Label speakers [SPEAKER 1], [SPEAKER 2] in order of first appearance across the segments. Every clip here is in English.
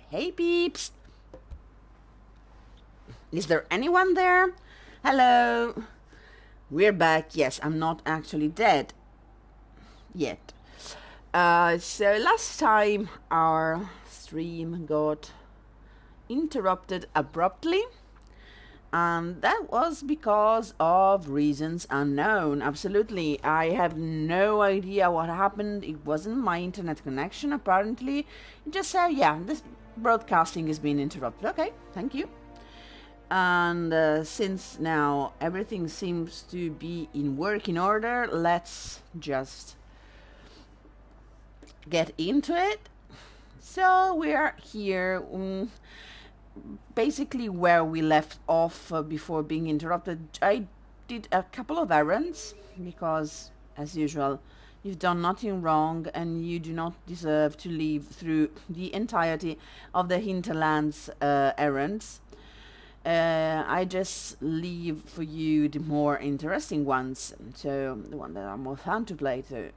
[SPEAKER 1] Hey peeps! Is there anyone there? Hello! We're back. Yes, I'm not actually dead. Yet. So last time our stream got interrupted abruptly. And that was because of reasons unknown. Absolutely. I have no idea what happened. It wasn't my internet connection, apparently. It just said, yeah, this broadcasting is being interrupted. Okay, thank you. And since now everything seems to be in working order, let's just get into it. So we are here. Basically where we left off before being interrupted. I did a couple of errands because, as usual, you've done nothing wrong and you do not deserve to live through the entirety of the hinterlands errands. I just leave for you the more interesting ones, so the one that are more fun to play to,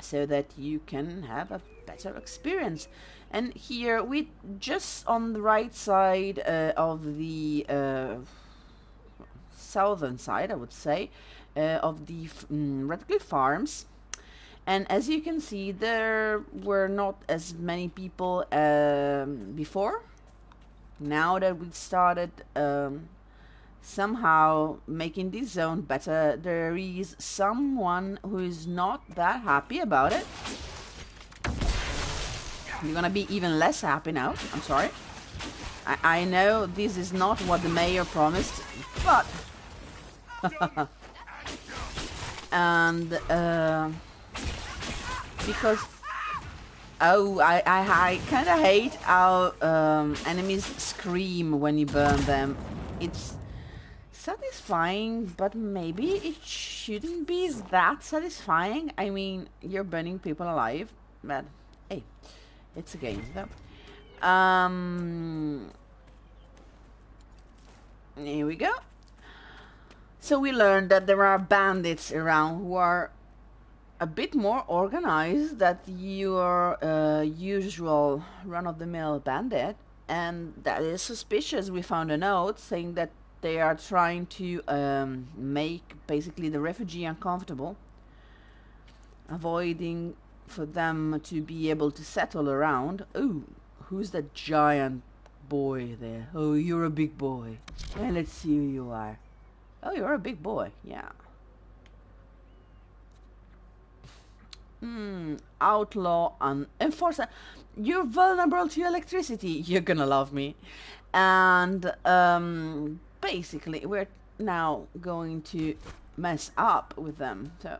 [SPEAKER 1] so that you can have a better experience. And here we just on the right side of the southern side, I would say, of the Redcliffe Farms. And as you can see, there were not as many people before. Now that we started somehow making this zone better, there is someone who is not that happy about it. You're gonna be even less happy now. I'm sorry. I know this is not what the mayor promised, but and because I kind of hate how enemies scream when you burn them. It's satisfying, but maybe it shouldn't be that satisfying. I mean, you're burning people alive, but hey, it's a game, though. Here we go. So we learned that there are bandits around who are a bit more organized than your usual run-of-the-mill bandit, and that is suspicious. We found a note saying that they are trying to make basically the refugee uncomfortable, avoiding for them to be able to settle around. Oh, who's that giant boy there? Oh, you're a big boy. Well, let's see who you are. Oh, you're a big boy, yeah. Outlaw and enforcer. You're vulnerable to electricity. You're gonna love me. And basically we're now going to mess up with them. So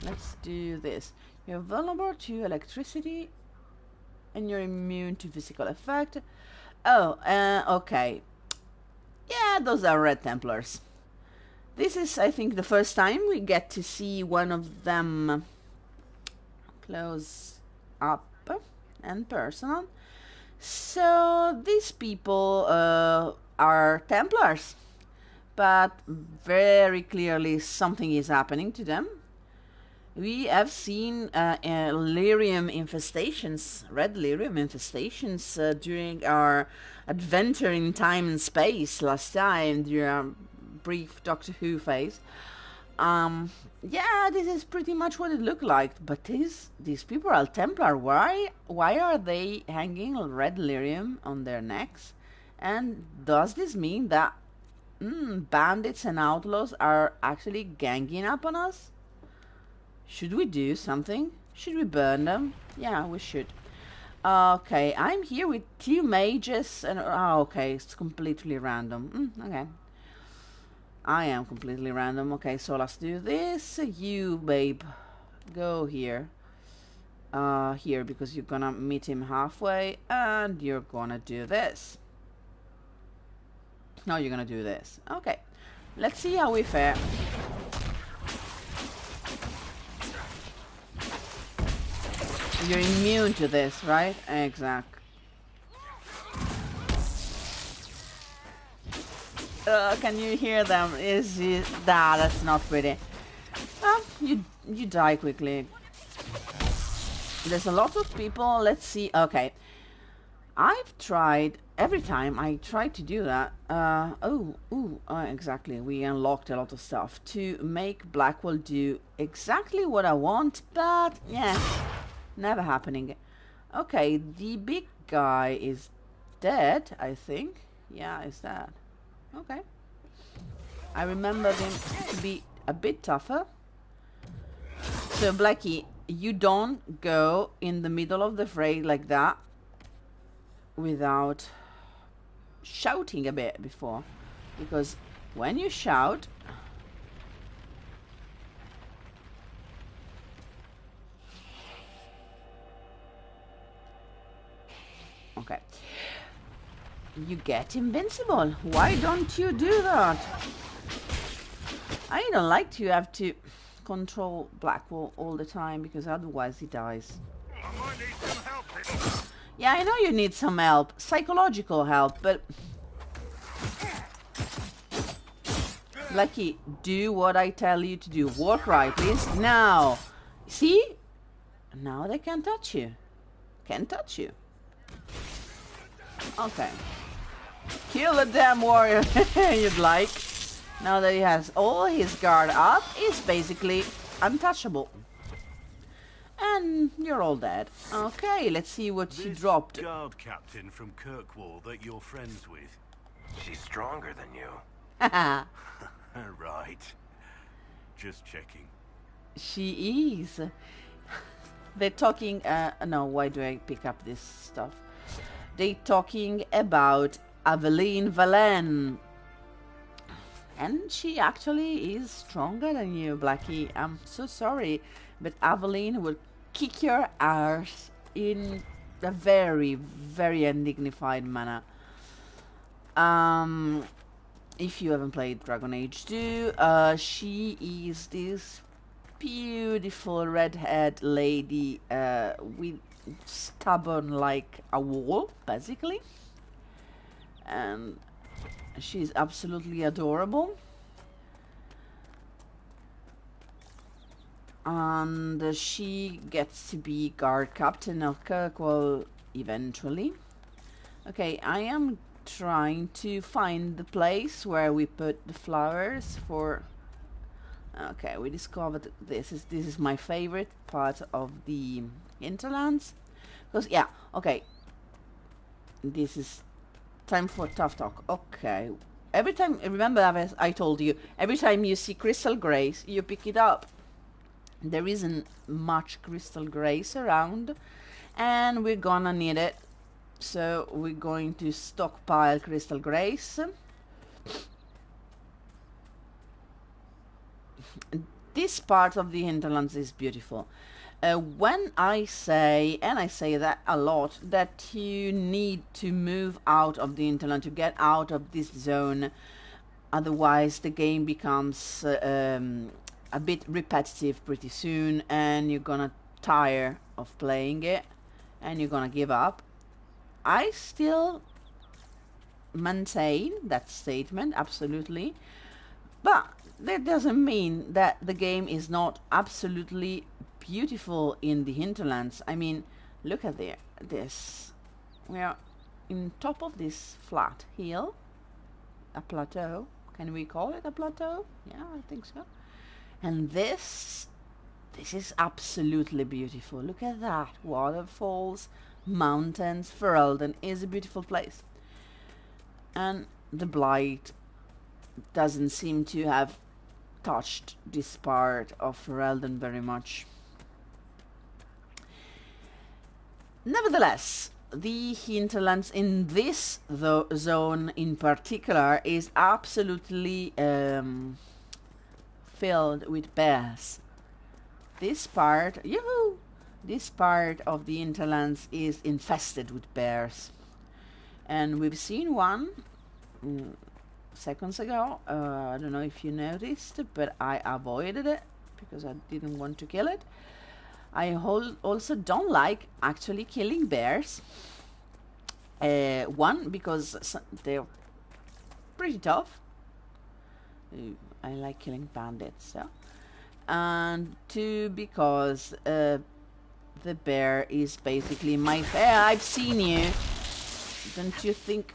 [SPEAKER 1] let's do this. You're vulnerable to electricity and you're immune to physical effect. Oh, okay. Yeah, those are Red Templars. This is, I think, the first time we get to see one of them close up and personal. So these people are Templars, but very clearly something is happening to them. We have seen lyrium infestations, red lyrium infestations during our adventure in time and space last time, during our brief Doctor Who phase. Yeah, this is pretty much what it looked like. But these people are Templar. Why are they hanging red lyrium on their necks? And does this mean that bandits and outlaws are actually ganging up on us? Should we do something? Should we burn them? Yeah, we should. Okay, I'm here with two mages and okay, it's completely random. Okay. I am completely random. Okay, so let's do this. You, babe, go here. Here, because you're gonna meet him halfway, and you're gonna do this. No, you're gonna do this. Okay, let's see how we fare. You're immune to this, right? Exactly. Can you hear them? Is it... Nah, that's not pretty. You die quickly. There's a lot of people. Let's see. Okay. I've tried, every time I try to do that, exactly, we unlocked a lot of stuff to make Blackwell do exactly what I want, but yeah, never happening. Okay, the big guy is dead, I think. Yeah, is that? Okay. I remember them to be a bit tougher. So, Blackie, you don't go in the middle of the fray like that without shouting a bit before. Because when you shout... Okay. You get invincible. Why don't you do that? I don't like to have to control Blackwell all the time because otherwise he dies.
[SPEAKER 2] I might need some help.
[SPEAKER 1] Yeah, I know you need some help. Psychological help, but... Lucky, do what I tell you to do. Walk right, please. Now. See? Now they can't touch you. Can't touch you. Okay. Kill the damn warrior you'd like. Now that he has all his guard up, he's basically untouchable. And you're all dead. Okay, let's see what she dropped.
[SPEAKER 2] Guard captain from Kirkwall that you're friends with.
[SPEAKER 3] She's stronger than you.
[SPEAKER 1] Haha.
[SPEAKER 2] Right. Just checking.
[SPEAKER 1] She is. They're talking... no, why do I pick up this stuff? They're talking about Aveline Valen. And she actually is stronger than you, Blackie. I'm so sorry, but Aveline will kick your ass in a very, very undignified manner. If you haven't played Dragon Age 2, she is this beautiful redhead lady with stubborn like a wall, basically. And she's absolutely adorable. And she gets to be guard captain of Kirkwall eventually. Okay, I am trying to find the place where we put the flowers for... Okay, we discovered this is my favorite part of the hinterlands. Because, yeah, okay. This is time for tough talk. Okay. Every time, remember as I told you, every time you see crystal grace, you pick it up. There isn't much crystal grace around, and we're gonna need it. So we're going to stockpile crystal grace. This part of the hinterlands is beautiful. When I say, and I say that a lot, that you need to move out of the hinterland to get out of this zone, otherwise the game becomes a bit repetitive pretty soon, and you're gonna tire of playing it, and you're gonna give up. I still maintain that statement, absolutely, but that doesn't mean that the game is not absolutely beautiful in the hinterlands. I mean, look at this. We are in top of this flat hill, a plateau. Can we call it a plateau? Yeah, I think so. And this is absolutely beautiful. Look at that. Waterfalls, mountains. Ferelden is a beautiful place. And the blight doesn't seem to have touched this part of Ferelden very much. Nevertheless, the hinterlands in this zone in particular is absolutely filled with bears. This part, yoo-hoo! This part of the hinterlands is infested with bears. And we've seen one seconds ago. I don't know if you noticed, but I avoided it because I didn't want to kill it. I also don't like actually killing bears. One, because they're pretty tough. I like killing bandits, so. And two, because the bear is basically my... I've seen you. Don't you think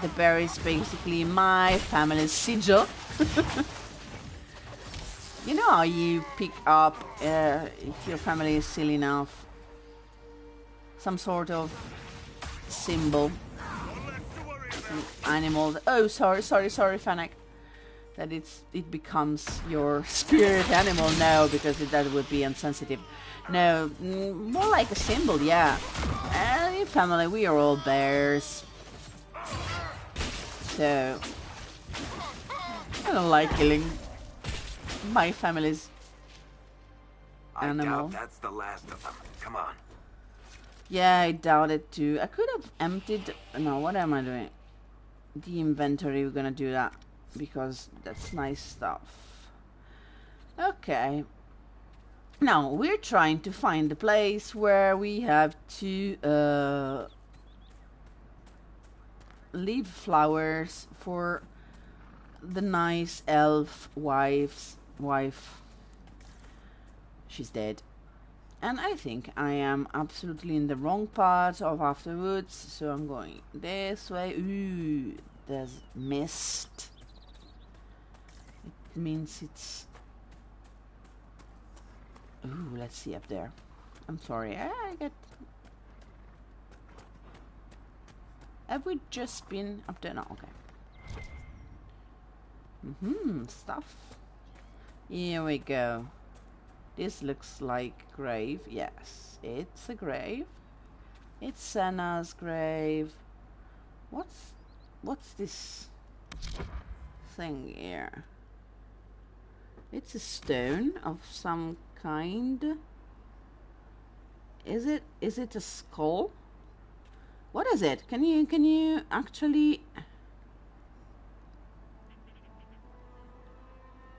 [SPEAKER 1] the bear is basically my family's sigil? You know how you pick up, if your family is silly enough, some sort of symbol, some animal. Oh, sorry, Fennec. That it becomes your spirit animal. No, because that would be insensitive. No, more like a symbol, yeah. And in family, we are all bears. So, I don't like killing my family's animal.
[SPEAKER 3] I doubt that's the last of them. Come on.
[SPEAKER 1] Yeah, I doubt it too. I could have emptied... No, what am I doing? The inventory, we're gonna do that. Because that's nice stuff. Okay. Now, we're trying to find a place where we have to leave flowers for the nice elf wife. She's dead. And I think I am absolutely in the wrong part of afterwards, so I'm going this way. Ooh, there's mist. It means it's... Ooh, let's see up there. I'm sorry, I get... Have we just been up there? No, okay. Stuff. Here we go. This looks like grave. Yes, it's a grave. It's Senna's grave. What's this thing here? It's a stone of some kind. Is it a skull? What is it? Can you actually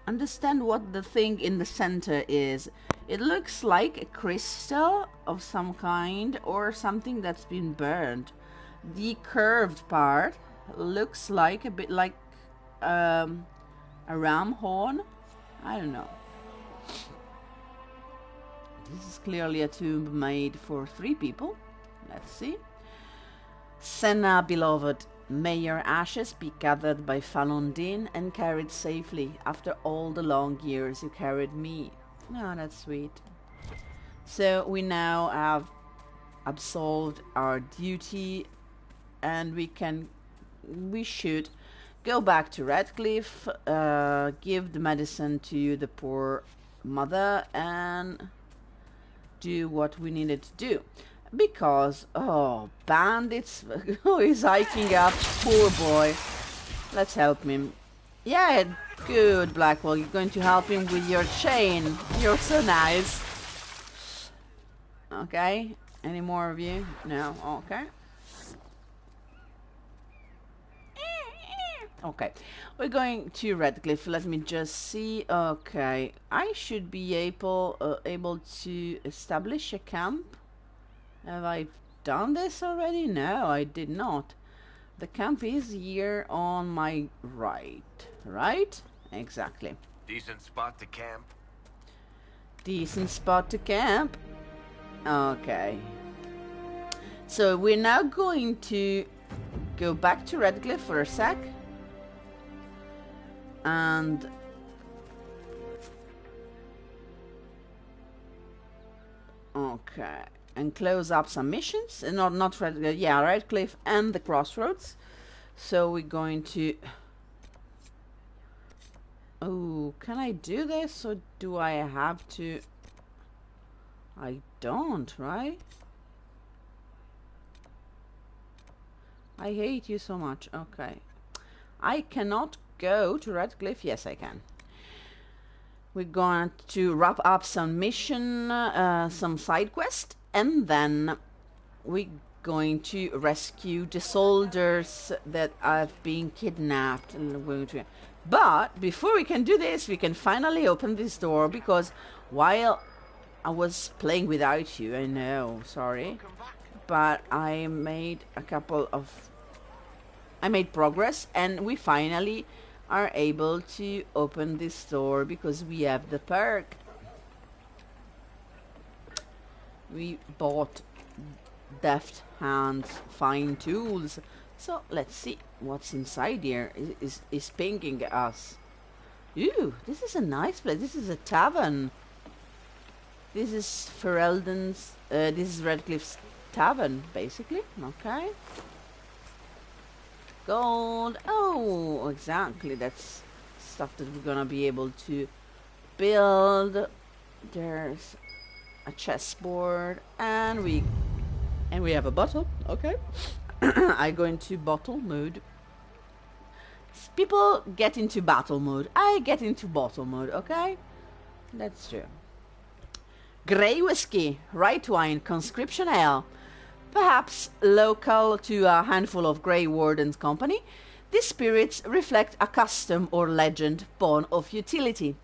[SPEAKER 1] understand what the thing in the center is? It looks like a crystal of some kind or something that's been burned. The curved part looks like a bit like a ram horn. I don't know. This is clearly a tomb made for 3 people. Let's see. Senna, beloved, may your ashes be gathered by Falondin and carried safely after all the long years you carried me. Oh, that's sweet. So we now have absolved our duty, and we should go back to Redcliffe, give the medicine to the poor mother, and do what we needed to do. Because, oh, bandits, who is hiking up? Poor boy. Let's help him. Yeah, good, Blackwell. You're going to help him with your chain. You're so nice. Okay. Any more of you? No. Okay. Okay. We're going to Redcliffe. Let me just see. Okay. I should be able to establish a camp. Have I done this already? No, I did not. The camp is here on my right. Right? Exactly.
[SPEAKER 3] Decent spot to camp.
[SPEAKER 1] Decent spot to camp. Okay. So we're now going to go back to Redcliffe for a sec. And... okay. And close up some missions. Not Redcliffe. Yeah, Redcliffe and the Crossroads. So we're going to... oh, can I do this? Or do I have to... I don't, right? I hate you so much. Okay. I cannot go to Redcliffe. Yes, I can. We're going to wrap up some mission, some side quest, and then we're going to rescue the soldiers that have been kidnapped. But before we can do this, we can finally open this door, because while I was playing without you, I know, sorry, but I made progress, and we finally are able to open this door because we have the perk. We bought deft hands, fine tools. So let's see what's inside here. Is pinging us. Ooh, this is a nice place. This is a tavern. This is Ferelden's. This is Redcliffe's tavern, basically. Okay. Gold. Oh, exactly. That's stuff that we're gonna be able to build. There's a chessboard, and we have a bottle. Okay. I go into bottle mode. People get into battle mode. I get into bottle mode. Okay, that's true. Grey whiskey, right wine, conscription ale. Perhaps local to a handful of Grey Warden's company, these spirits reflect a custom or legend born of utility.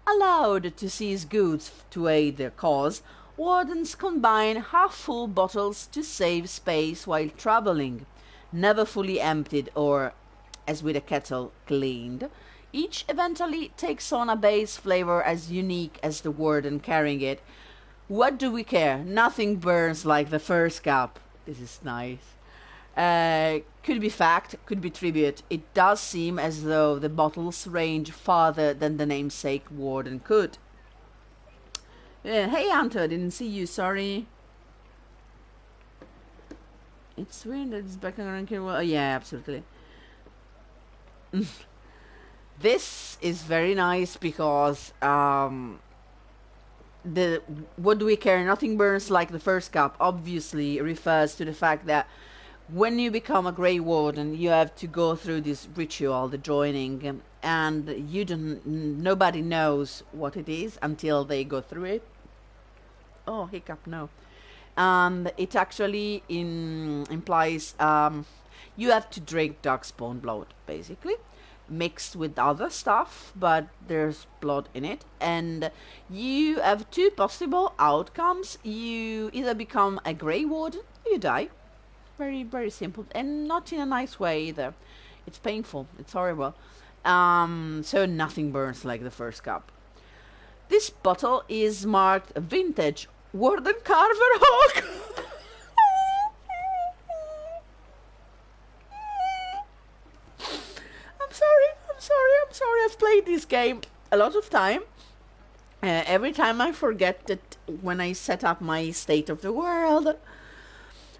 [SPEAKER 1] Allowed to seize goods to aid their cause, Wardens combine half-full bottles to save space while traveling. Never fully emptied or, as with a kettle, cleaned. Each eventually takes on a base flavor as unique as the Warden carrying it. What do we care? Nothing burns like the first cup. This is nice. Could be fact, could be tribute. It does seem as though the bottles range farther than the namesake Warden could. Hey Hunter, didn't see you, sorry. It's weird that it's back on here. Well, yeah, absolutely. This is very nice because the what do we care? Nothing burns like the first cup obviously refers to the fact that when you become a Grey Warden, you have to go through this ritual, the joining, and nobody knows what it is until they go through it. Oh, hiccup, no. And it actually implies you have to drink darkspawn blood, basically, mixed with other stuff, but there's blood in it, and you have two possible outcomes. You either become a Grey Warden or you die. Very, very simple, and not in a nice way either. It's painful, it's horrible. So nothing burns like the first cup. This bottle is marked vintage Warden Carver Hawke. I'm sorry. I've played this game a lot of time. Every time I forget that when I set up my state of the world.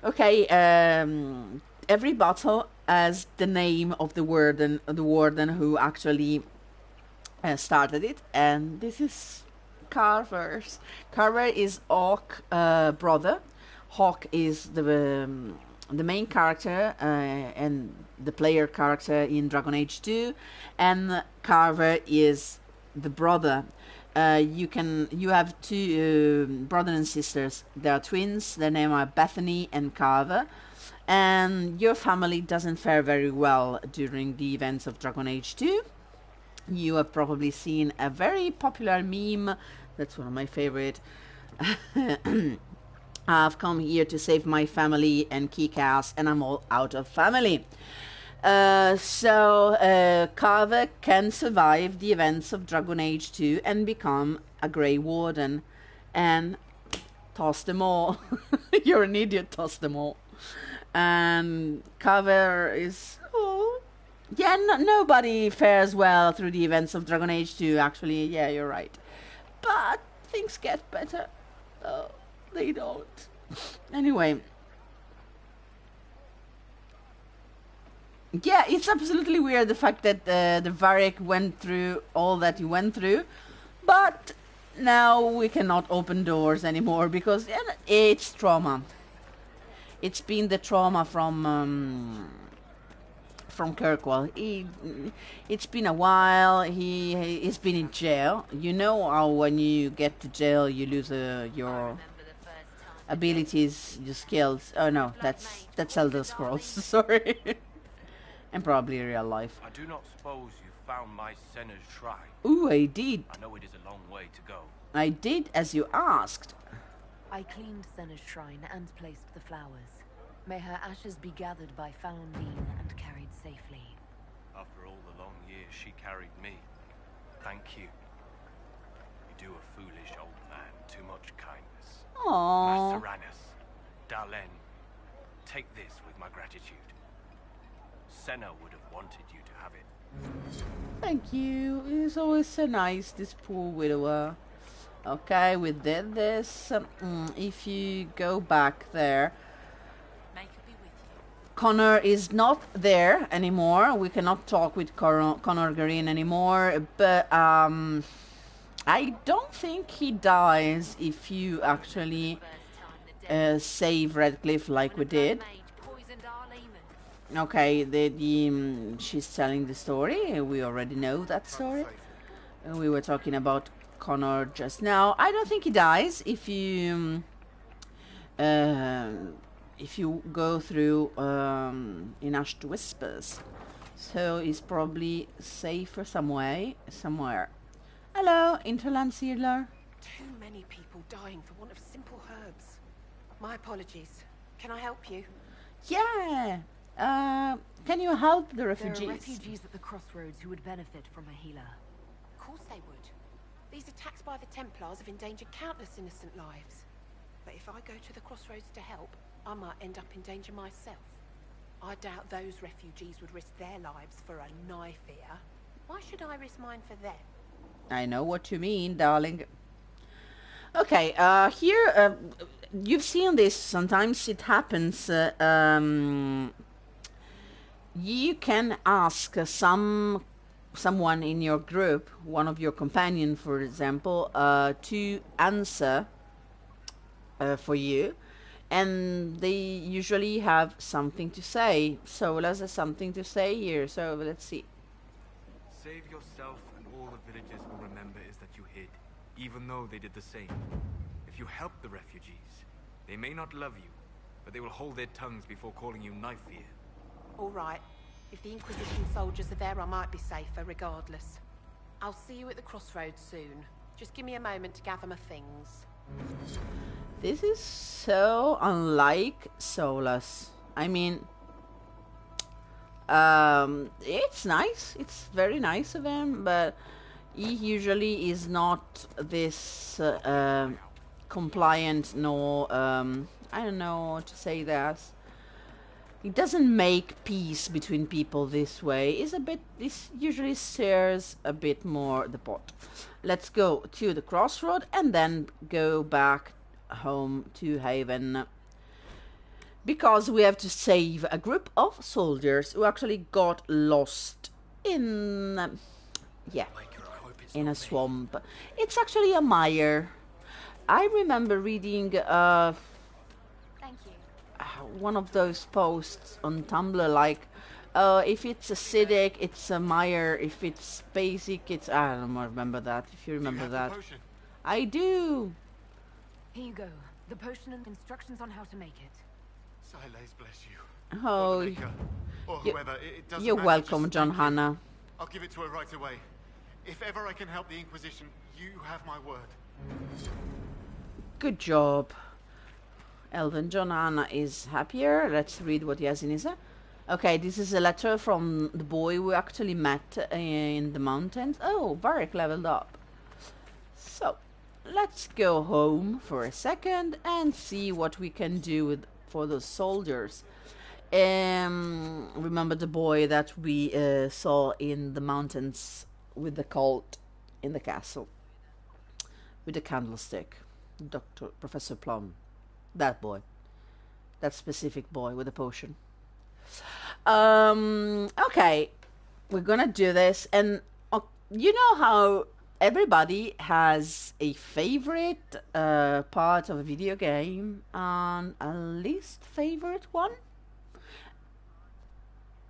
[SPEAKER 1] Okay, every bottle has the name of the warden who actually started it, and this is Carver's. Carver is Hawke brother. Hawke is the main character and the player character in Dragon Age 2, and Carver is the brother. You have two brothers and sisters. They are twins. Their name are Bethany and Carver, and your family doesn't fare very well during the events of Dragon Age 2. You have probably seen a very popular meme. That's one of my favorite. I've come here to save my family and kick ass, and I'm all out of family. So Carver can survive the events of Dragon Age 2 and become a Grey Warden and toss them all. You're an idiot, toss them all. And Carver is... Oh, yeah, nobody fares well through the events of Dragon Age 2, actually. Yeah, you're right. But things get better. Oh, they don't. Anyway... Yeah, it's absolutely weird the fact that the Varric went through all that he went through, but now we cannot open doors anymore because it's trauma. It's been the trauma from Kirkwall. It's been a while. He's been in jail. You know how when you get to jail you lose your abilities, your skills. Oh no, that's Elder Scrolls. Sorry. And probably real life.
[SPEAKER 3] I do not suppose you found my Senna's shrine.
[SPEAKER 1] Ooh, I did.
[SPEAKER 3] I know it is a long way to go.
[SPEAKER 1] I did as you asked.
[SPEAKER 4] I cleaned Senna's shrine and placed the flowers. May her ashes be gathered by Falondine and carried safely.
[SPEAKER 3] After all the long years she carried me, thank you. You do a foolish old man too much kindness.
[SPEAKER 1] Aww.
[SPEAKER 3] Master Ranus, Dalen, Take this with my gratitude. Senna would have wanted you to have it.
[SPEAKER 1] Thank you. It's always so nice, this poor widower. Okay, we did this. If you go back there,
[SPEAKER 4] May it be with you.
[SPEAKER 1] Connor is not there anymore. We cannot talk with Connor Green anymore. But I don't think he dies if you actually save Redcliffe like we did. Okay, she's telling the story. We already know that story. We were talking about Connor just now. I don't think he dies if you go through in Ashed Whispers. So he's probably safer somewhere. Hello, Interland Seedler.
[SPEAKER 5] Too many people dying for want of simple herbs. My apologies. Can I help you?
[SPEAKER 1] Yeah. Can you help the refugees?
[SPEAKER 4] There are refugees at the crossroads who would benefit from a healer.
[SPEAKER 5] Of course they would. These attacks by the Templars have endangered countless innocent lives. But if I go to the crossroads to help, I might end up in danger myself. I doubt those refugees would risk their lives for a knife here. Why should I risk mine for them?
[SPEAKER 1] I know what you mean, darling. Okay, here, you've seen this, sometimes it happens. You can ask someone in your group, one of your companions, for example, to answer for you, and they usually have something to say. Solas has something to say here, so let's see.
[SPEAKER 6] Save yourself, and all the villagers will remember is that you hid, even though they did the same. If you help the refugees, they may not love you, but they will hold their tongues before calling you knife ear.
[SPEAKER 5] All right. If the Inquisition soldiers are there, I might be safer regardless. I'll see you at the crossroads soon. Just give me a moment to gather my things.
[SPEAKER 1] This is so unlike Solas. I mean, it's nice. It's very nice of him, but he usually is not this compliant, nor I don't know how to say that. He doesn't make peace between people this way. This usually stirs a bit more the pot. Let's go to the crossroad and then go back home to Haven, because we have to save a group of soldiers who actually got lost in in a swamp. It's actually a mire. I remember reading one of those posts on Tumblr, like, if it's acidic, it's a mire. If it's basic, it's... I don't remember that. If you remember that. I do.
[SPEAKER 4] Here you go. The potion and instructions on how to make it.
[SPEAKER 7] Silas bless you.
[SPEAKER 1] Oh,
[SPEAKER 7] or the maker, or whoever. It doesn't
[SPEAKER 1] you're
[SPEAKER 7] matter,
[SPEAKER 1] welcome,
[SPEAKER 7] just
[SPEAKER 1] John
[SPEAKER 7] thank you.
[SPEAKER 1] Hannah.
[SPEAKER 7] I'll give it to her right away. If ever I can help the Inquisition, you have my word.
[SPEAKER 1] Good job. Elven John Hannah is happier. Let's read what he has in his... Okay, this is a letter from the boy we actually met in the mountains. Oh, Varric leveled up. So, let's go home for a second and see what we can do for those soldiers. Remember the boy that we saw in the mountains with the cult in the castle? With the candlestick. Professor Plum. That boy. That specific boy with the potion. Okay. We're gonna do this. And you know how everybody has a favorite part of a video game and a least favorite one?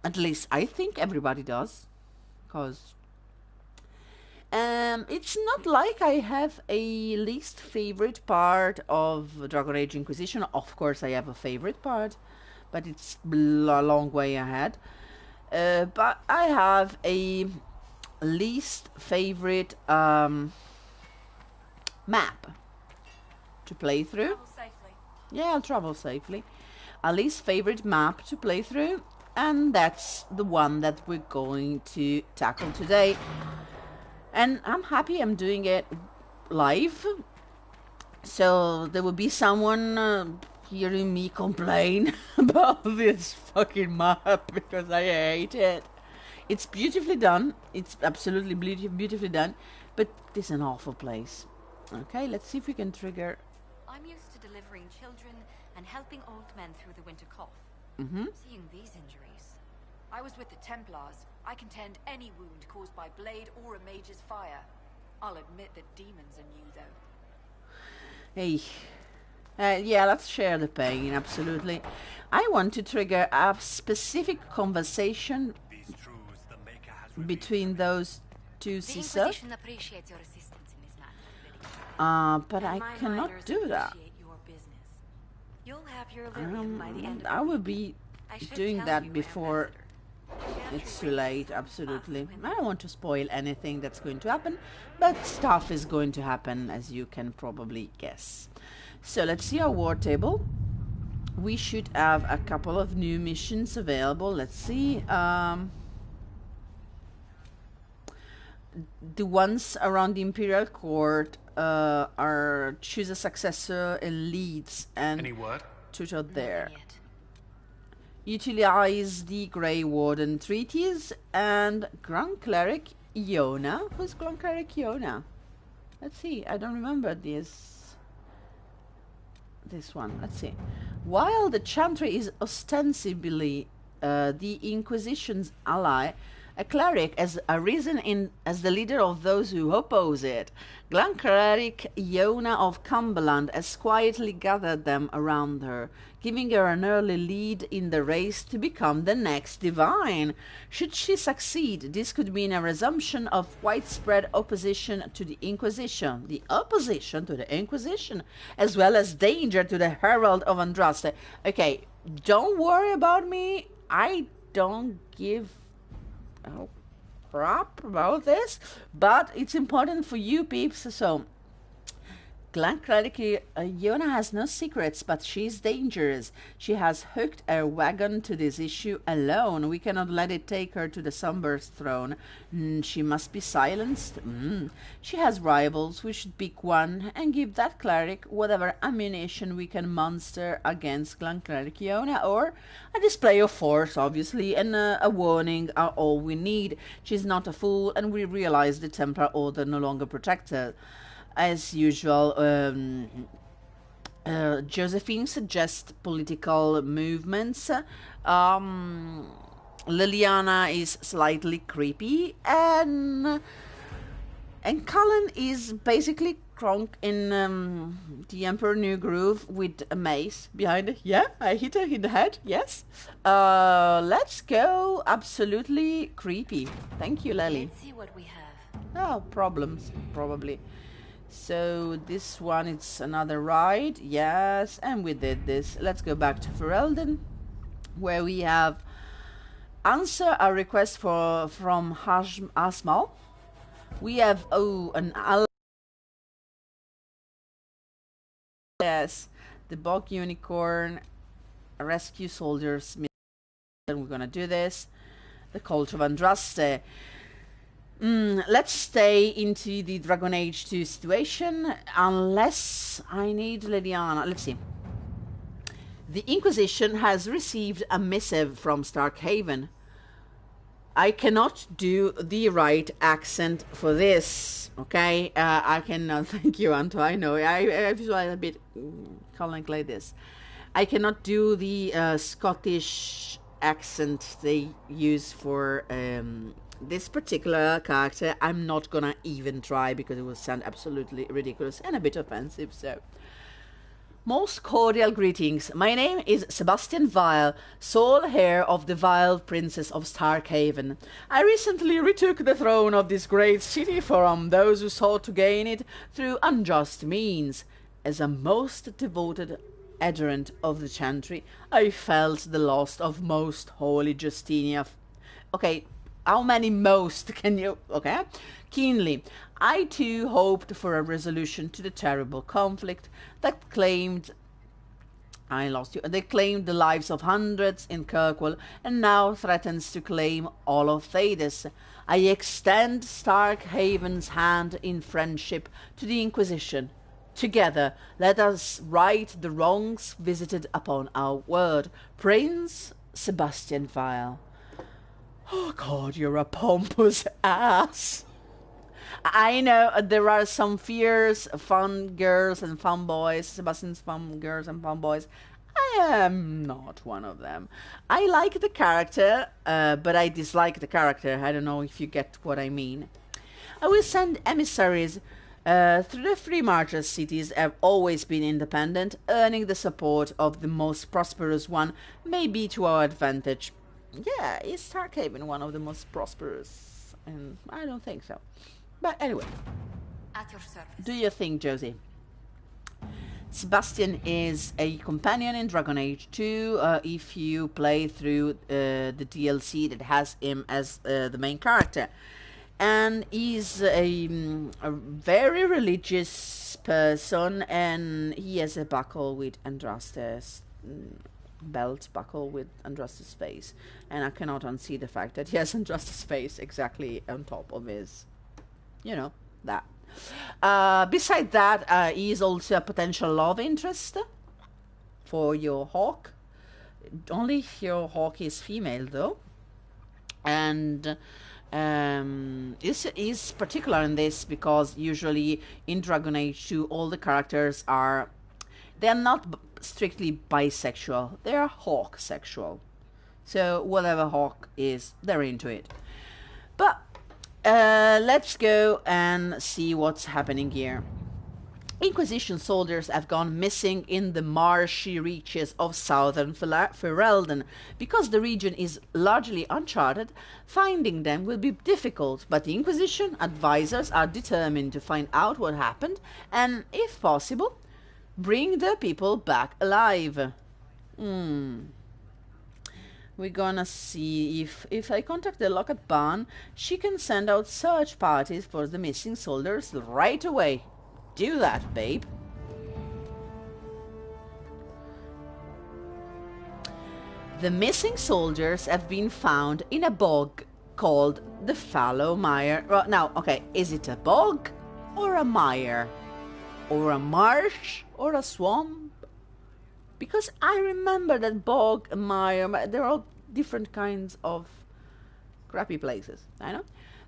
[SPEAKER 1] At least I think everybody does. Because it's not like I have a least favorite part of Dragon Age Inquisition. Of course I have a favorite part, but it's a long way ahead. But I have a least favorite map to play through. Yeah, I'll travel safely. A least favorite map to play through, and that's the one that we're going to tackle today. And I'm happy I'm doing it live. So there will be someone hearing me complain about this fucking map because I hate it. It's beautifully done. It's absolutely beautifully done, but it's an awful place. Okay, let's see if we can trigger.
[SPEAKER 8] I'm used to delivering children and helping old men through the winter cough. Seeing these injuries.
[SPEAKER 9] I was with the Templars. I can tend any wound caused by blade or a mage's fire. I'll admit that demons are new, though.
[SPEAKER 1] Hey. Yeah, let's share the pain, absolutely. I want to trigger a specific conversation between those two sisters.
[SPEAKER 8] The Inquisition appreciates your assistance in this matter.
[SPEAKER 1] But I cannot do that.
[SPEAKER 8] You'll have your lyrium by the end of
[SPEAKER 1] I
[SPEAKER 8] the
[SPEAKER 1] will
[SPEAKER 8] week.
[SPEAKER 1] be
[SPEAKER 8] I should
[SPEAKER 1] doing
[SPEAKER 8] tell
[SPEAKER 1] that
[SPEAKER 8] you,
[SPEAKER 1] before
[SPEAKER 8] Ambassador.
[SPEAKER 1] it's too late, absolutely. I don't want to spoil anything that's going to happen, but stuff is going to happen, as you can probably guess. So let's see our war table. We should have a couple of new missions available. Let's see. The ones around the Imperial Court are choose a successor in Leeds and
[SPEAKER 3] Any word?
[SPEAKER 1] tutor there.
[SPEAKER 8] Nothing yet.
[SPEAKER 1] Utilize the Grey Warden treaties and Grand Cleric Iona. Who's Grand Cleric Iona? Let's see. I don't remember this one. Let's see. While the Chantry is ostensibly the Inquisition's ally, a cleric has arisen as the leader of those who oppose it. Grand Cleric Iona of Cumberland has quietly gathered them around her, giving her an early lead in the race to become the next divine. Should she succeed, this could mean a resumption of widespread opposition to the Inquisition. The opposition to the Inquisition, as well as danger to the Herald of Andraste. Okay, don't worry about me. I don't give a crap about this, but it's important for you peeps. So Grand Cleric Iona has no secrets, but she's dangerous. She has hooked her wagon to this issue alone. We cannot let it take her to the Somber's throne. She must be silenced. She has rivals. We should pick one and give that cleric whatever ammunition we can muster against Grand Cleric Iona, or a display of force, obviously, and a warning are all we need. She's not a fool, and we realize the Templar Order no longer protects her. As usual, Josephine suggests political movements. Liliana is slightly creepy, and Cullen is basically crunk in the Emperor New Groove with a mace behind it. Yeah, I hit her in the head. Yes. Let's go. Absolutely creepy. Thank you, Lily.
[SPEAKER 8] Let's see what we have.
[SPEAKER 1] Oh, problems, probably. So this one, it's another ride. Yes, and we did this. Let's go back to Ferelden, where we have answer a request from Asmal. We have an yes, the Bog Unicorn, rescue soldiers. And we're gonna do this. The Cult of Andraste. Let's stay into the Dragon Age 2 situation, unless I need Liliana. Let's see. The Inquisition has received a missive from Starkhaven. I cannot do the right accent for this, okay? I cannot, thank you, Anto, I know. I visualize a bit calling like this. I cannot do the Scottish accent they use for this particular character. I'm not gonna even try because it will sound absolutely ridiculous and a bit offensive. So, most cordial greetings. My name is Sebastian Vile, sole heir of the Vile Princess of Starkhaven. I recently retook the throne of this great city from those who sought to gain it through unjust means. As a most devoted adherent of the Chantry, I felt the loss of Most Holy Justinia. Okay, how many most can you... Okay. Keenly. I too hoped for a resolution to the terrible conflict that claimed... I lost you. They claimed the lives of hundreds in Kirkwall and now threatens to claim all of Thedas. I extend Starkhaven's hand in friendship to the Inquisition. Together, let us right the wrongs visited upon our world. Prince Sebastian Vile. Oh God, you're a pompous ass. I know there are some fierce fun girls and fun boys, Sebastian's fun girls and fun boys. I am not one of them. I like the character, but I dislike the character. I don't know if you get what I mean. I will send emissaries through the three martyrs cities have always been independent. Earning the support of the most prosperous one may be to our advantage. Yeah, is Starkhaven one of the most prosperous? And I don't think so. But anyway,
[SPEAKER 8] At your service.
[SPEAKER 1] do you think, Josie? Sebastian is a companion in Dragon Age 2 if you play through the DLC that has him as the main character. And he's a very religious person, and he has a buckle with Andraste's belt buckle with Andraste's face. And I cannot unsee the fact that he has Andraste's face exactly on top of his, you know, that. Besides that, he is also a potential love interest for your Hawke. Only your Hawke is female, though. And is particular in this because usually in Dragon Age 2 all the characters are, they're not strictly bisexual, they're Hawke sexual. So whatever Hawke is, they're into it. But let's go and see what's happening here. Inquisition soldiers have gone missing in the marshy reaches of southern Ferelden. Because the region is largely uncharted, finding them will be difficult, but the Inquisition advisors are determined to find out what happened and, if possible, bring the people back alive. We're gonna see if I contact the Locket Barn, she can send out search parties for the missing soldiers right away. Do that, babe. The missing soldiers have been found in a bog called the Fallow Mire. Well, now, okay, is it a bog or a mire? Or a marsh or a swamp? Because I remember that bog and mire, they're all different kinds of crappy places, I know.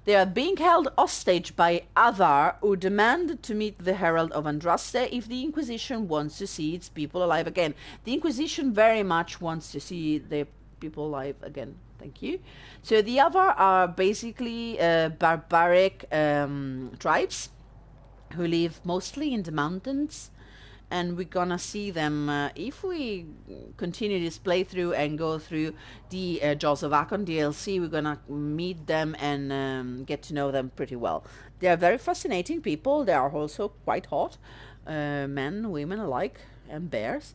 [SPEAKER 1] They are being held hostage by Avar, who demand to meet the Herald of Andraste if the Inquisition wants to see its people alive again. The Inquisition very much wants to see their people alive again. Thank you. So the Avar are basically barbaric tribes who live mostly in the mountains. And we're gonna see them if we continue this playthrough and go through the Jaws of Akon DLC. We're gonna meet them and get to know them pretty well. They are very fascinating people. They are also quite hot, men, women alike, and bears.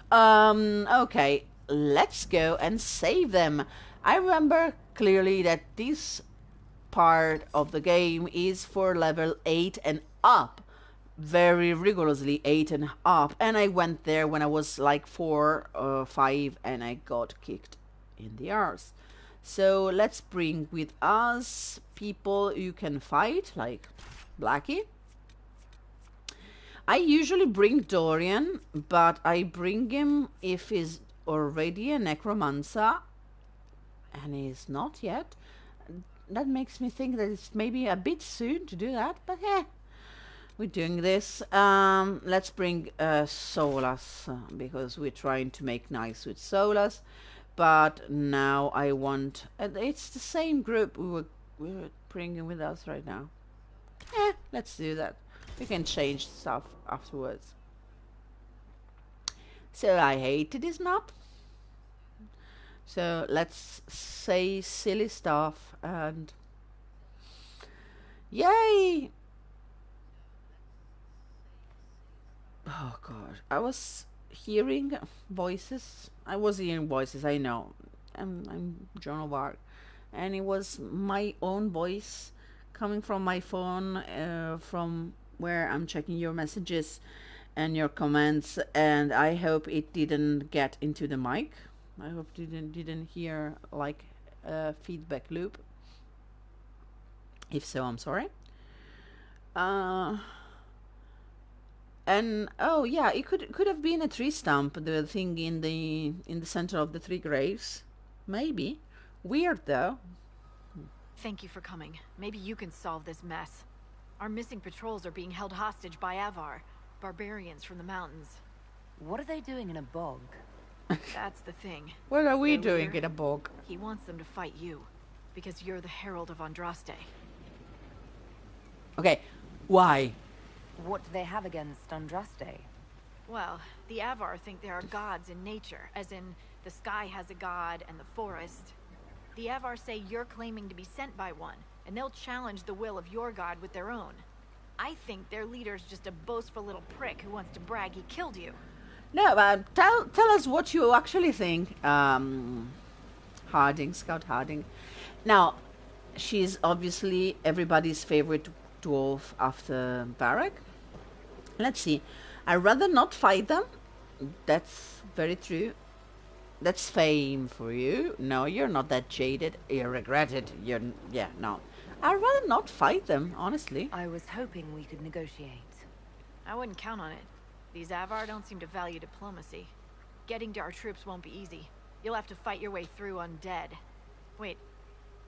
[SPEAKER 1] Okay, let's go and save them. I remember clearly that this part of the game is for level 8 and up. Very rigorously 8 and up, and I went there when I was like 4 or 5 and I got kicked in the arse. So let's bring with us people you can fight, like Blackie. I usually bring Dorian, but I bring him if he's already a necromancer, and he's not yet. That makes me think that it's maybe a bit soon to do that, but we're doing this. Let's bring Solas, because we're trying to make nice with Solas. But now I want... it's the same group we were bringing with us right now. Let's do that. We can change stuff afterwards. So I hated this map. So let's say silly stuff and... Yay! Oh god, I was hearing voices. I was hearing voices, I know. I'm Joan of Arc. And it was my own voice coming from my phone, from where I'm checking your messages and your comments. And I hope it didn't get into the mic. I hope didn't hear like a feedback loop. If so, I'm sorry. And oh yeah, it could have been a tree stump, the thing in the center of the three graves. Maybe. Weird though.
[SPEAKER 9] Thank you for coming. Maybe you can solve this mess. Our missing patrols are being held hostage by Avar, barbarians from the mountains.
[SPEAKER 4] What are they doing in a bog?
[SPEAKER 9] That's the thing.
[SPEAKER 1] What are we
[SPEAKER 9] Their
[SPEAKER 1] doing
[SPEAKER 9] leader,
[SPEAKER 1] in a bog?
[SPEAKER 9] He wants them to fight you, because you're the Herald of Andraste.
[SPEAKER 1] Okay, why?
[SPEAKER 4] What do they have against Andraste?
[SPEAKER 9] Well, the Avar think there are gods in nature, as in the sky has a god and the forest. The Avar say you're claiming to be sent by one, and they'll challenge the will of your god with their own. I think their leader's just a boastful little prick who wants to brag he killed you.
[SPEAKER 1] No, tell us what you actually think, Harding, Scout Harding. Now, she's obviously everybody's favorite dwarf after Varric. Let's see. I'd rather not fight them. That's very true. That's fame for you. No, you're not that jaded. You regret it. Yeah, no. I'd rather not fight them, honestly.
[SPEAKER 4] I was hoping we could negotiate.
[SPEAKER 9] I wouldn't count on it. These Avar don't seem to value diplomacy. Getting to our troops won't be easy. You'll have to fight your way through undead. Wait,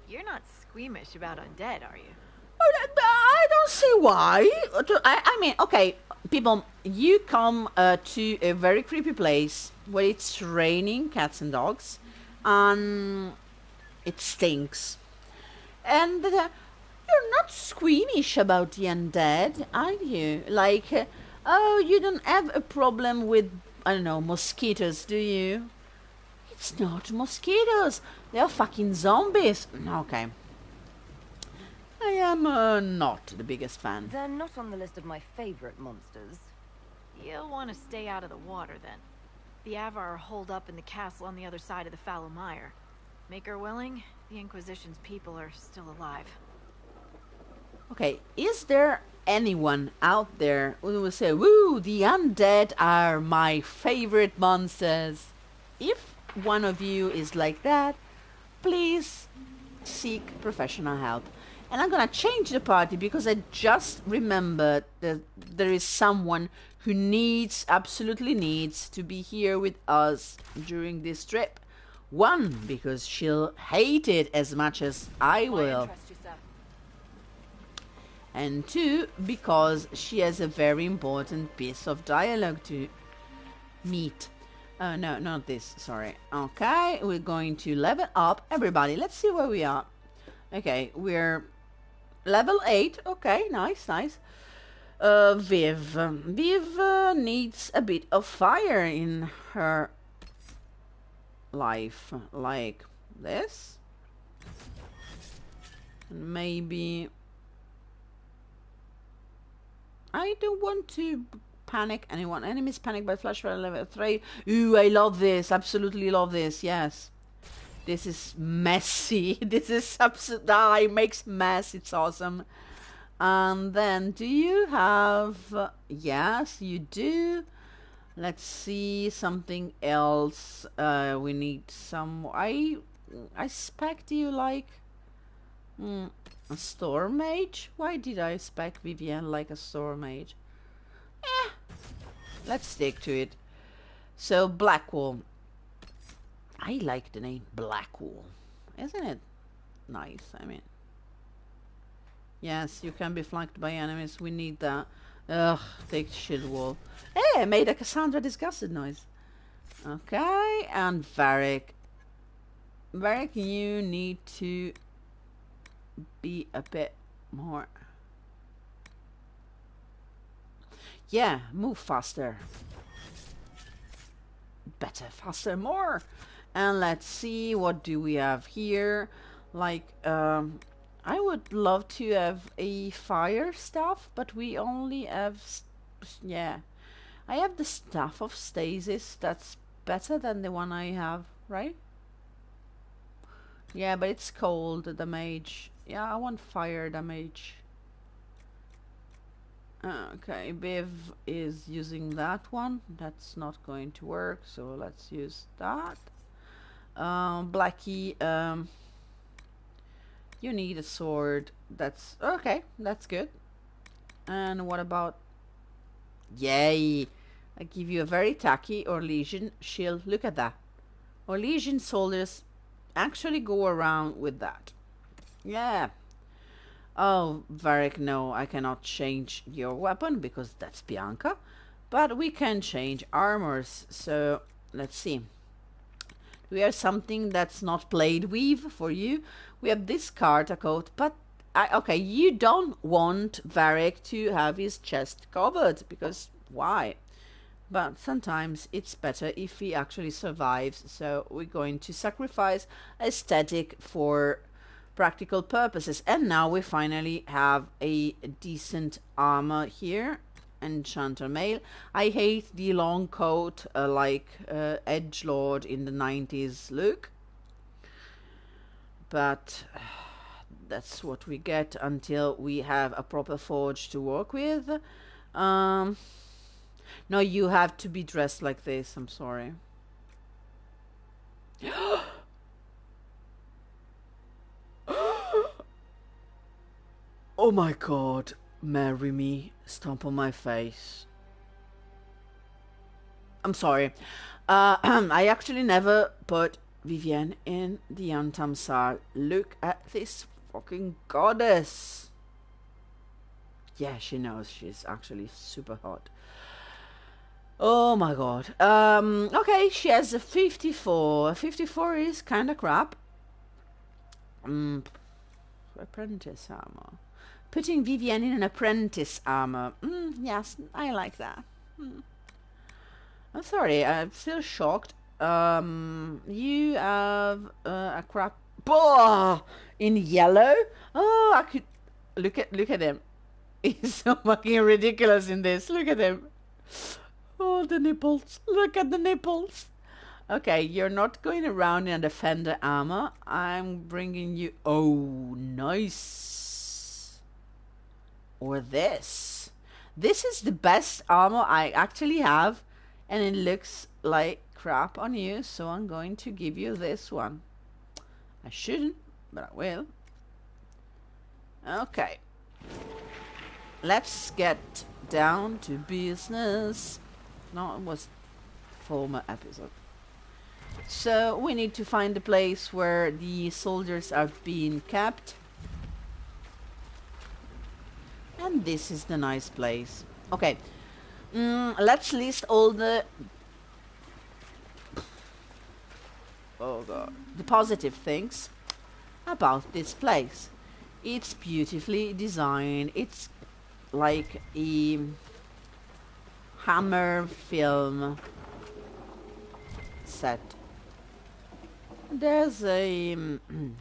[SPEAKER 9] you're not squeamish about undead, are you?
[SPEAKER 1] I don't see why. I mean, okay, people, you come to a very creepy place where it's raining cats and dogs, and it stinks. And you're not squeamish about the undead, are you? Like, oh, you don't have a problem with, I don't know, mosquitoes, do you? It's not mosquitoes. They're fucking zombies. Okay. I am not the biggest fan.
[SPEAKER 4] They're not on the list of my favorite monsters.
[SPEAKER 9] You'll want to stay out of the water, then. The Avar are holed up in the castle on the other side of the fallow mire. Make her willing, the Inquisition's people are still alive.
[SPEAKER 1] Okay, is there anyone out there who will say, woo, the undead are my favorite monsters? If one of you is like that, please seek professional help. And I'm gonna change the party because I just remembered that there is someone who absolutely needs to be here with us during this trip. One, because she'll hate it as much as I will. And two, because she has a very important piece of dialogue to meet. No, not this, sorry. Okay, we're going to level up. Everybody, let's see where we are. Okay, we're level 8. Okay, nice. Viv. Viv needs a bit of fire in her life. Like this. And maybe... I don't want to panic anyone. Enemies panic by flashfire level 3. Ooh, I love this. Absolutely love this. Yes. This is messy. This is absolute. It makes mess. It's awesome. And then, do you have... yes, you do. Let's see something else. We need some... I spec, do you like... a storm mage? Why did I spec Vivienne like a storm mage? Let's stick to it. So, Blackwall. I like the name Blackwall. Isn't it nice? I mean... yes, you can be flanked by enemies. We need that. Ugh, take shield wall. Hey, I made a Cassandra disgusted noise. Okay, and Varric. Varric, you need to be a bit more... yeah, move faster. Better, faster, more. And let's see, what do we have here? Like, I would love to have a fire staff, but we only have... yeah. I have the Staff of Stasis. That's better than the one I have, right? Yeah, but it's cold, the mage. Yeah, I want fire damage. Okay, Biv is using that one. That's not going to work, so let's use that. Blackie, you need a sword. That's okay, that's good. And what about Yay! I give you a very tacky Orlesian shield. Look at that. Orlesian soldiers actually go around with that. Yeah. Oh, Varric, no, I cannot change your weapon because that's Bianca. But we can change armors. So, let's see. We have something that's not played with for you. We have this Carter coat, but okay, you don't want Varric to have his chest covered, because why? But sometimes it's better if he actually survives, so we're going to sacrifice aesthetic for practical purposes. And now we finally have a decent armor here. Enchanter mail. I hate the long coat like edgelord in the 90s look, but that's what we get until we have a proper forge to work with. No, you have to be dressed like this. I'm sorry. Oh my god. Marry me, stomp on my face. I'm sorry. I actually never put Vivienne in the Antamsar. Look at this fucking goddess. Yeah, she knows she's actually super hot. Oh my god. Okay, she has a 54. 54 is kind of crap. Apprentice armor. Putting Vivienne in an apprentice armor. Yes, I like that. I'm sorry, I'm still shocked. You have a crap in yellow. Oh, I could look at him. He's so fucking ridiculous in this. Look at him. Oh, the nipples. Look at the nipples. Okay, you're not going around in a defender armor. I'm bringing you. Oh, nice. Or this. This is the best armor I actually have, and it looks like crap on you, so I'm going to give you this one. I shouldn't, but I will. Okay. Let's get down to business. No, it was former episode. So we need to find the place where the soldiers are being kept. And this is the nice place. Okay. Let's list all the... Oh god. The positive things about this place. It's beautifully designed. It's like a Hammer film set. There's a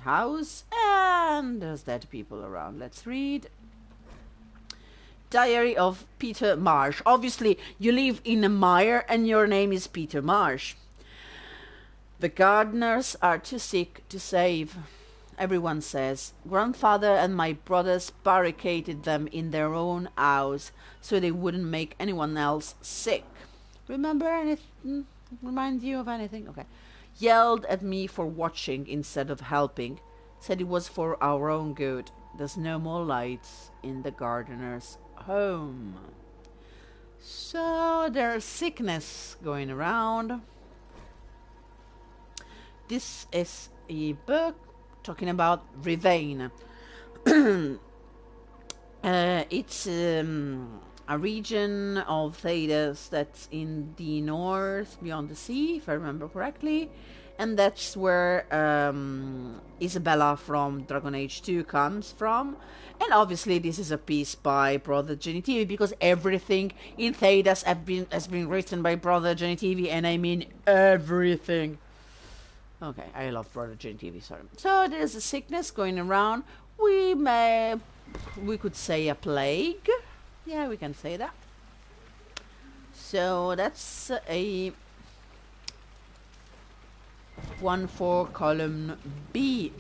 [SPEAKER 1] house and there's dead people around. Let's read. Diary of Peter Marsh. Obviously, you live in a mire and your name is Peter Marsh. The gardeners are too sick to save. Everyone says. Grandfather and my brothers barricaded them in their own house so they wouldn't make anyone else sick. Remember anything? Remind you of anything? Okay. Yelled at me for watching instead of helping. Said it was for our own good. There's no more lights in the gardener's home. So there's sickness going around. This is a book talking about Rivain. It's a region of Thedas that's in the north beyond the sea, if I remember correctly. And that's where Isabella from Dragon Age 2 comes from. And obviously this is a piece by Brother Genitivi, because everything in Thedas has been written by Brother Genitivi, and I mean everything. Okay, I love Brother Genitivi, sorry. So there's a sickness going around. We could say a plague. Yeah, we can say that. So that's a 1-4 column B.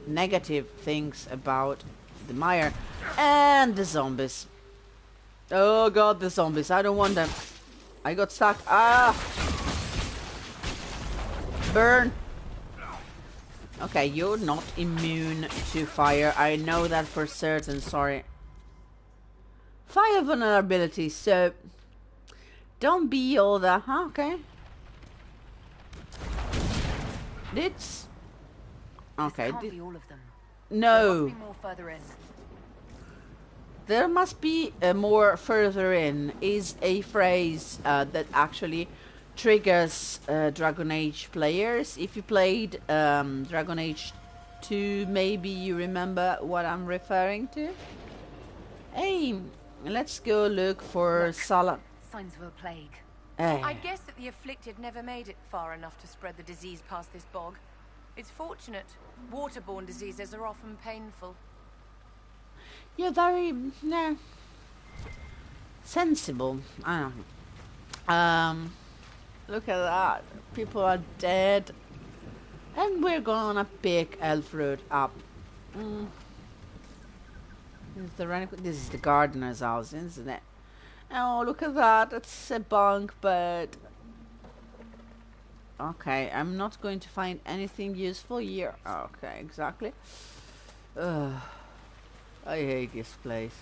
[SPEAKER 1] Negative things about the mire and the zombies. Oh god, the zombies. I don't want them. I got stuck. Ah! Burn! Okay, you're not immune to fire. I know that for certain, sorry. Fire vulnerability, so Don't be all that, huh? Okay. It's... Okay.
[SPEAKER 4] This can't be all of them.
[SPEAKER 1] No.
[SPEAKER 4] There must be more further in.
[SPEAKER 1] There must be more further in is a phrase that actually triggers Dragon Age players. If you played Dragon Age 2, maybe you remember what I'm referring to. Hey, let's go look for Salah.
[SPEAKER 4] Signs of a plague.
[SPEAKER 5] I guess that the afflicted never made it far enough to spread the disease past this bog. It's fortunate. Waterborne diseases are often painful.
[SPEAKER 1] You're very sensible. I don't know. Look at that. People are dead. And we're gonna pick Elfrud up. This is the gardener's house, isn't it? Oh, look at that. It's a bunk bed. Okay, I'm not going to find anything useful here. Okay, exactly. Ugh. I hate this place.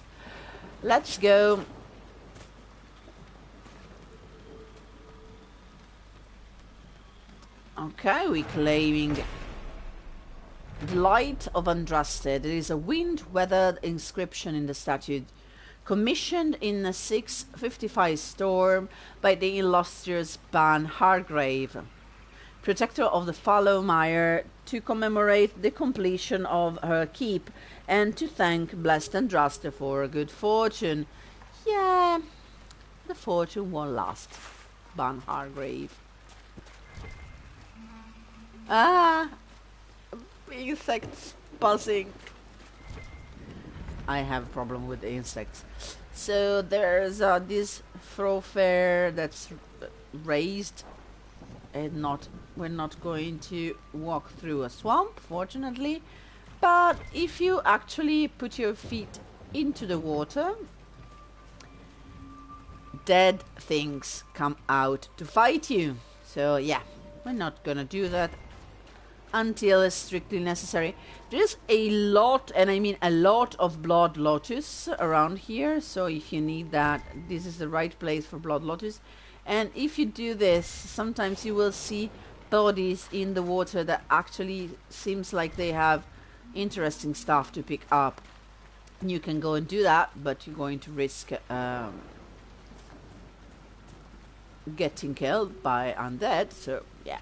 [SPEAKER 1] Let's go. Okay, we're claiming the Light of Andraste. There is a wind-weathered inscription in the statue, commissioned in a 655 storm by the illustrious Ban Hargrave, protector of the Fallowmire, to commemorate the completion of her keep and to thank blessed Andraste for good fortune. Yeah, the fortune won't last. Ban Hargrave. Ah, insects buzzing. I have a problem with the insects. So there's this thoroughfare that's raised, and we're not going to walk through a swamp, fortunately. But if you actually put your feet into the water, dead things come out to fight you. So yeah, we're not gonna do that until it's strictly necessary. There's a lot, and I mean a lot, of blood lotus around here, so if you need that, this is the right place for blood lotus. And if you do this, sometimes you will see bodies in the water that actually seems like they have interesting stuff to pick up. You can go and do that, but you're going to risk getting killed by undead, so yeah.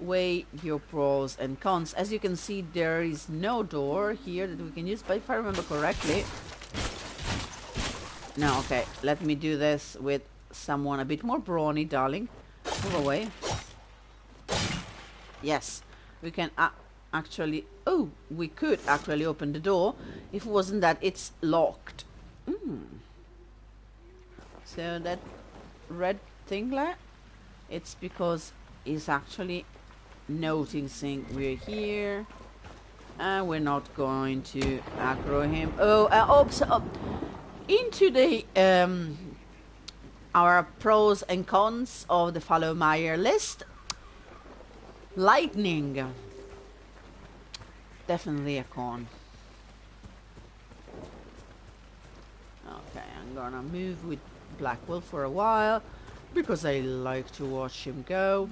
[SPEAKER 1] Weigh your pros and cons. As you can see, there is no door here that we can use, but if I remember correctly... No, okay, let me do this with someone a bit more brawny, darling. Move away. Yes, we can actually... Oh, we could actually open the door if it wasn't that it's locked. So that red thinglet, it's because it's actually noticing we're here, and we're not going to aggro him. Into the our pros and cons of the Fallowmire list. Lightning, definitely a con. Okay, I'm gonna move with Blackwell for a while because I like to watch him go.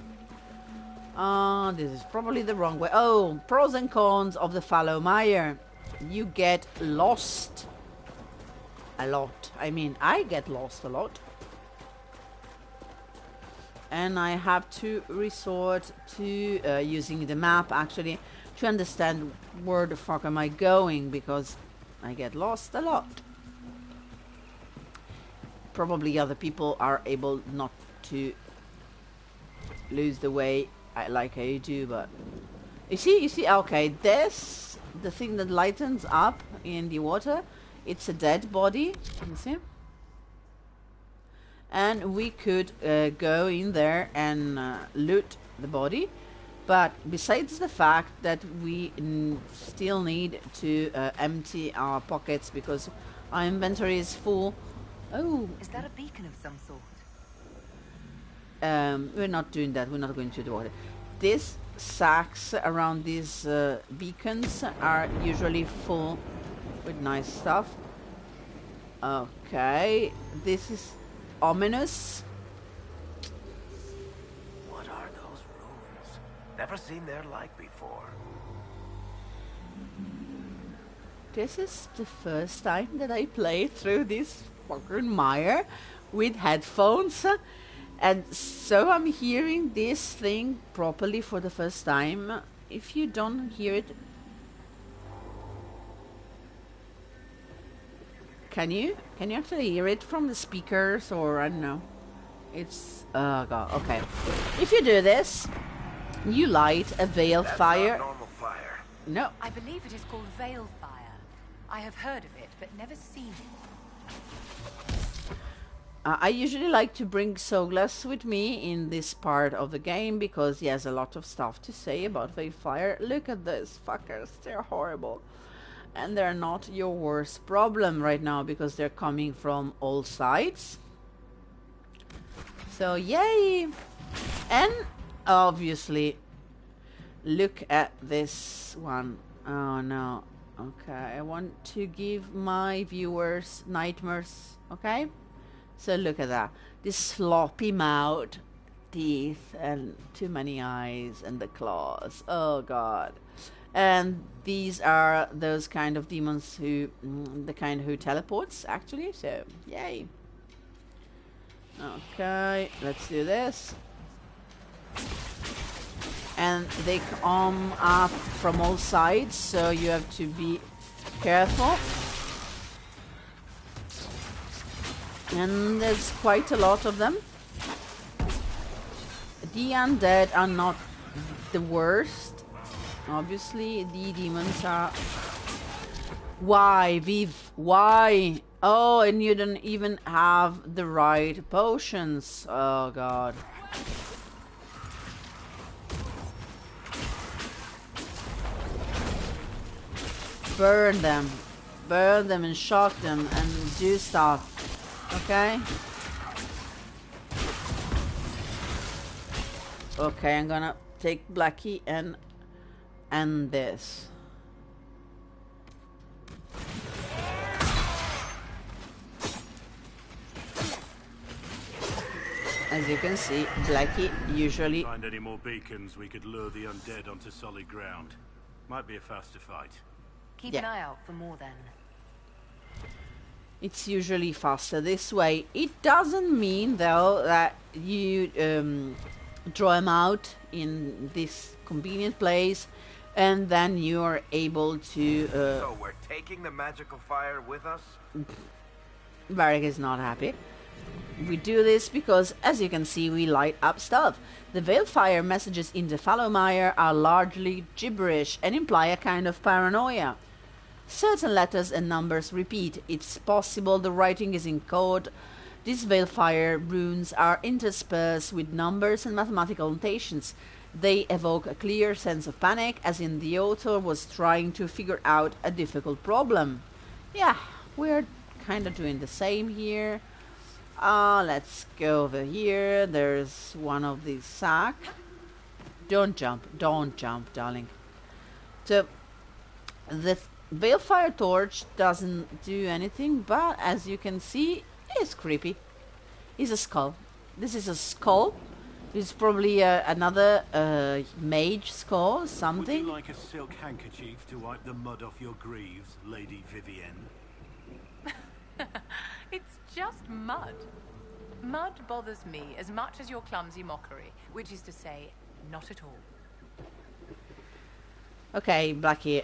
[SPEAKER 1] This is probably the wrong way. Oh, pros and cons of the Fallowmire. You get lost a lot. I mean, I get lost a lot. And I have to resort to using the map, actually, to understand where the fuck am I going, because I get lost a lot. Probably other people are able not to lose the way like I do, but you see, okay, this, the thing that lightens up in the water, it's a dead body, you see? And we could go in there and loot the body, but besides the fact that we still need to empty our pockets because our inventory is full. Oh,
[SPEAKER 4] is that a beacon of some sort?
[SPEAKER 1] We're not doing that. We're not going to do it. These sacks around these beacons are usually full with nice stuff. Okay, this is ominous.
[SPEAKER 10] What are those runes? Never seen their like before.
[SPEAKER 1] This is the first time that I play through this fucking mire with headphones, and so I'm hearing this thing properly for the first time. If you don't hear it, can you actually hear it from the speakers, or I don't know? It's oh god. Okay, if you do this, you light a veil fire.
[SPEAKER 10] Not normal fire.
[SPEAKER 1] No.
[SPEAKER 4] I believe it is called veil fire. I have heard of it, but never seen it.
[SPEAKER 1] I usually like to bring Soglas with me in this part of the game because he has a lot of stuff to say about veil fire. Look at those fuckers, they're horrible. And they're not your worst problem right now because they're coming from all sides. So yay! And obviously, look at this one. Oh no. Okay, I want to give my viewers nightmares, okay? So look at that. This sloppy mouth, teeth, and too many eyes, and the claws. Oh god. And these are those kind of demons who, the kind who teleports, actually, so yay. Okay, let's do this. And they come up from all sides, so you have to be careful. And there's quite a lot of them. The undead are not the worst. Obviously, the demons are... Why, Viv? Why? Oh, and you don't even have the right potions. Oh, God. Burn them and shock them and do stuff, okay? Okay, I'm gonna take Blackie and end this. As you can see, Blackie usually...
[SPEAKER 2] Find any more beacons, we could lure the undead onto solid ground. Might be a faster fight.
[SPEAKER 4] Keep an eye out for more then.
[SPEAKER 1] It's usually faster this way. It doesn't mean though that you draw them out in this convenient place and then you're able to...
[SPEAKER 10] So we're taking the magical fire with us?
[SPEAKER 1] Varric is not happy. We do this because, as you can see, we light up stuff. The Veilfire messages in the Fallowmire are largely gibberish and imply a kind of paranoia. Certain letters and numbers repeat. It's possible the writing is in code. These Veilfire runes are interspersed with numbers and mathematical notations. They evoke a clear sense of panic, as in the author was trying to figure out a difficult problem. Yeah, we're kind of doing the same here. Let's go over here. There's one of these sack. Don't jump, darling. So, the Veilfire torch doesn't do anything, but as you can see, it's creepy. It's a skull. This is a skull. It's probably another mage skull, something.
[SPEAKER 2] Would you like a silk handkerchief to wipe the mud off your greaves, Lady Vivienne?
[SPEAKER 11] It's just mud. Mud bothers me as much as your clumsy mockery, which is to say, not at all.
[SPEAKER 1] Okay, Blackie,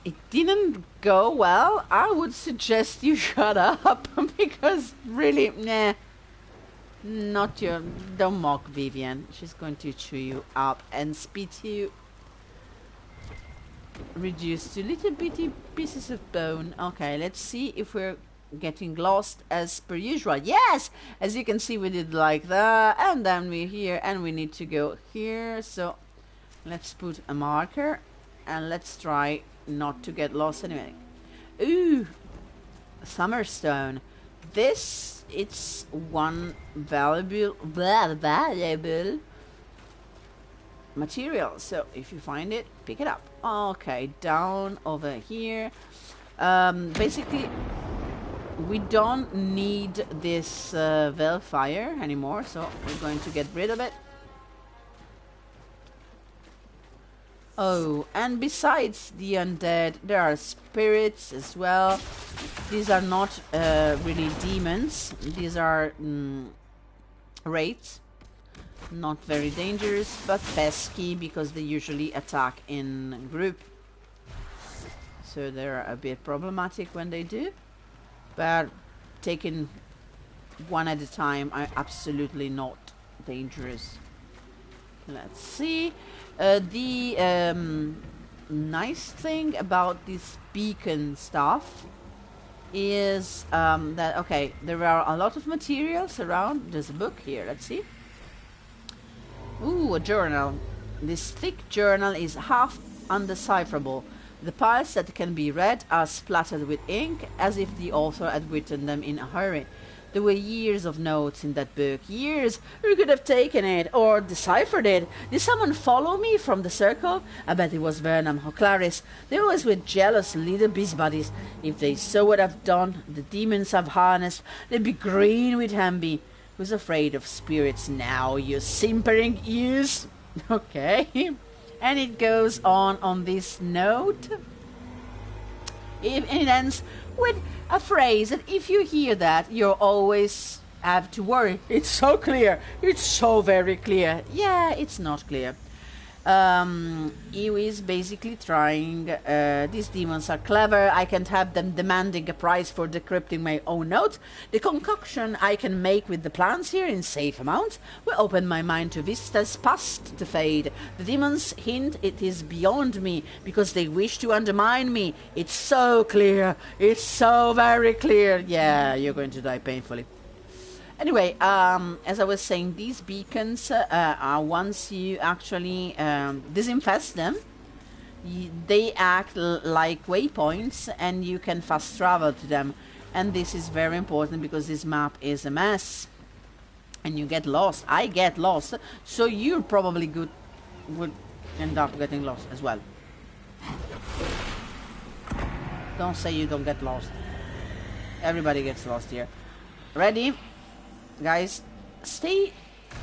[SPEAKER 1] it didn't go well. I would suggest you shut up, because really, nah. Not your... Don't mock Vivienne. She's going to chew you up and spit you. Reduced to little bitty pieces of bone. Okay, let's see if we're getting lost as per usual. Yes! As you can see, we did like that. And then we're here and we need to go here. So let's put a marker and let's try not to get lost anyway. Ooh! Summerstone. This, it's one valuable material. So if you find it, pick it up. Okay, down over here. Basically, we don't need this Veilfire anymore, so we're going to get rid of it. Oh, and besides the undead, there are spirits as well. These are not really demons. These are wraiths. Not very dangerous, but pesky because they usually attack in group. So they're a bit problematic when they do. But taken one at a time are absolutely not dangerous. Let's see. The nice thing about this beacon stuff is that, okay, there are a lot of materials around. There's a book here, let's see. Ooh, a journal. This thick journal is half undecipherable. The parts that can be read are splattered with ink, as if the author had written them in a hurry. There were years of notes in that book. Years! Who could have taken it or deciphered it? Did someone follow me from the circle? I bet it was Vernon or Clarice. They always were jealous little busybodies. If they saw what I've done, the demons I've harnessed, they'd be green with envy. Who's afraid of spirits now, you simpering ears? Okay. And it goes on this note. And it ends with a phrase that if you hear that, you'll always have to worry. It's so clear. It's so very clear. Yeah, it's not clear. He is basically trying, these demons are clever, I can't have them demanding a price for decrypting my own notes. The concoction I can make with the plants here in safe amounts will open my mind to vistas past the fade. The demons hint it is beyond me, because they wish to undermine me. It's so clear, it's so very clear. Yeah, you're going to die painfully. Anyway, as I was saying, these beacons are, once you actually disinfest them, they act like waypoints and you can fast travel to them. And this is very important because this map is a mess. And you get lost. I get lost. So you probably would end up getting lost as well. Don't say you don't get lost. Everybody gets lost here. Ready? Guys, stay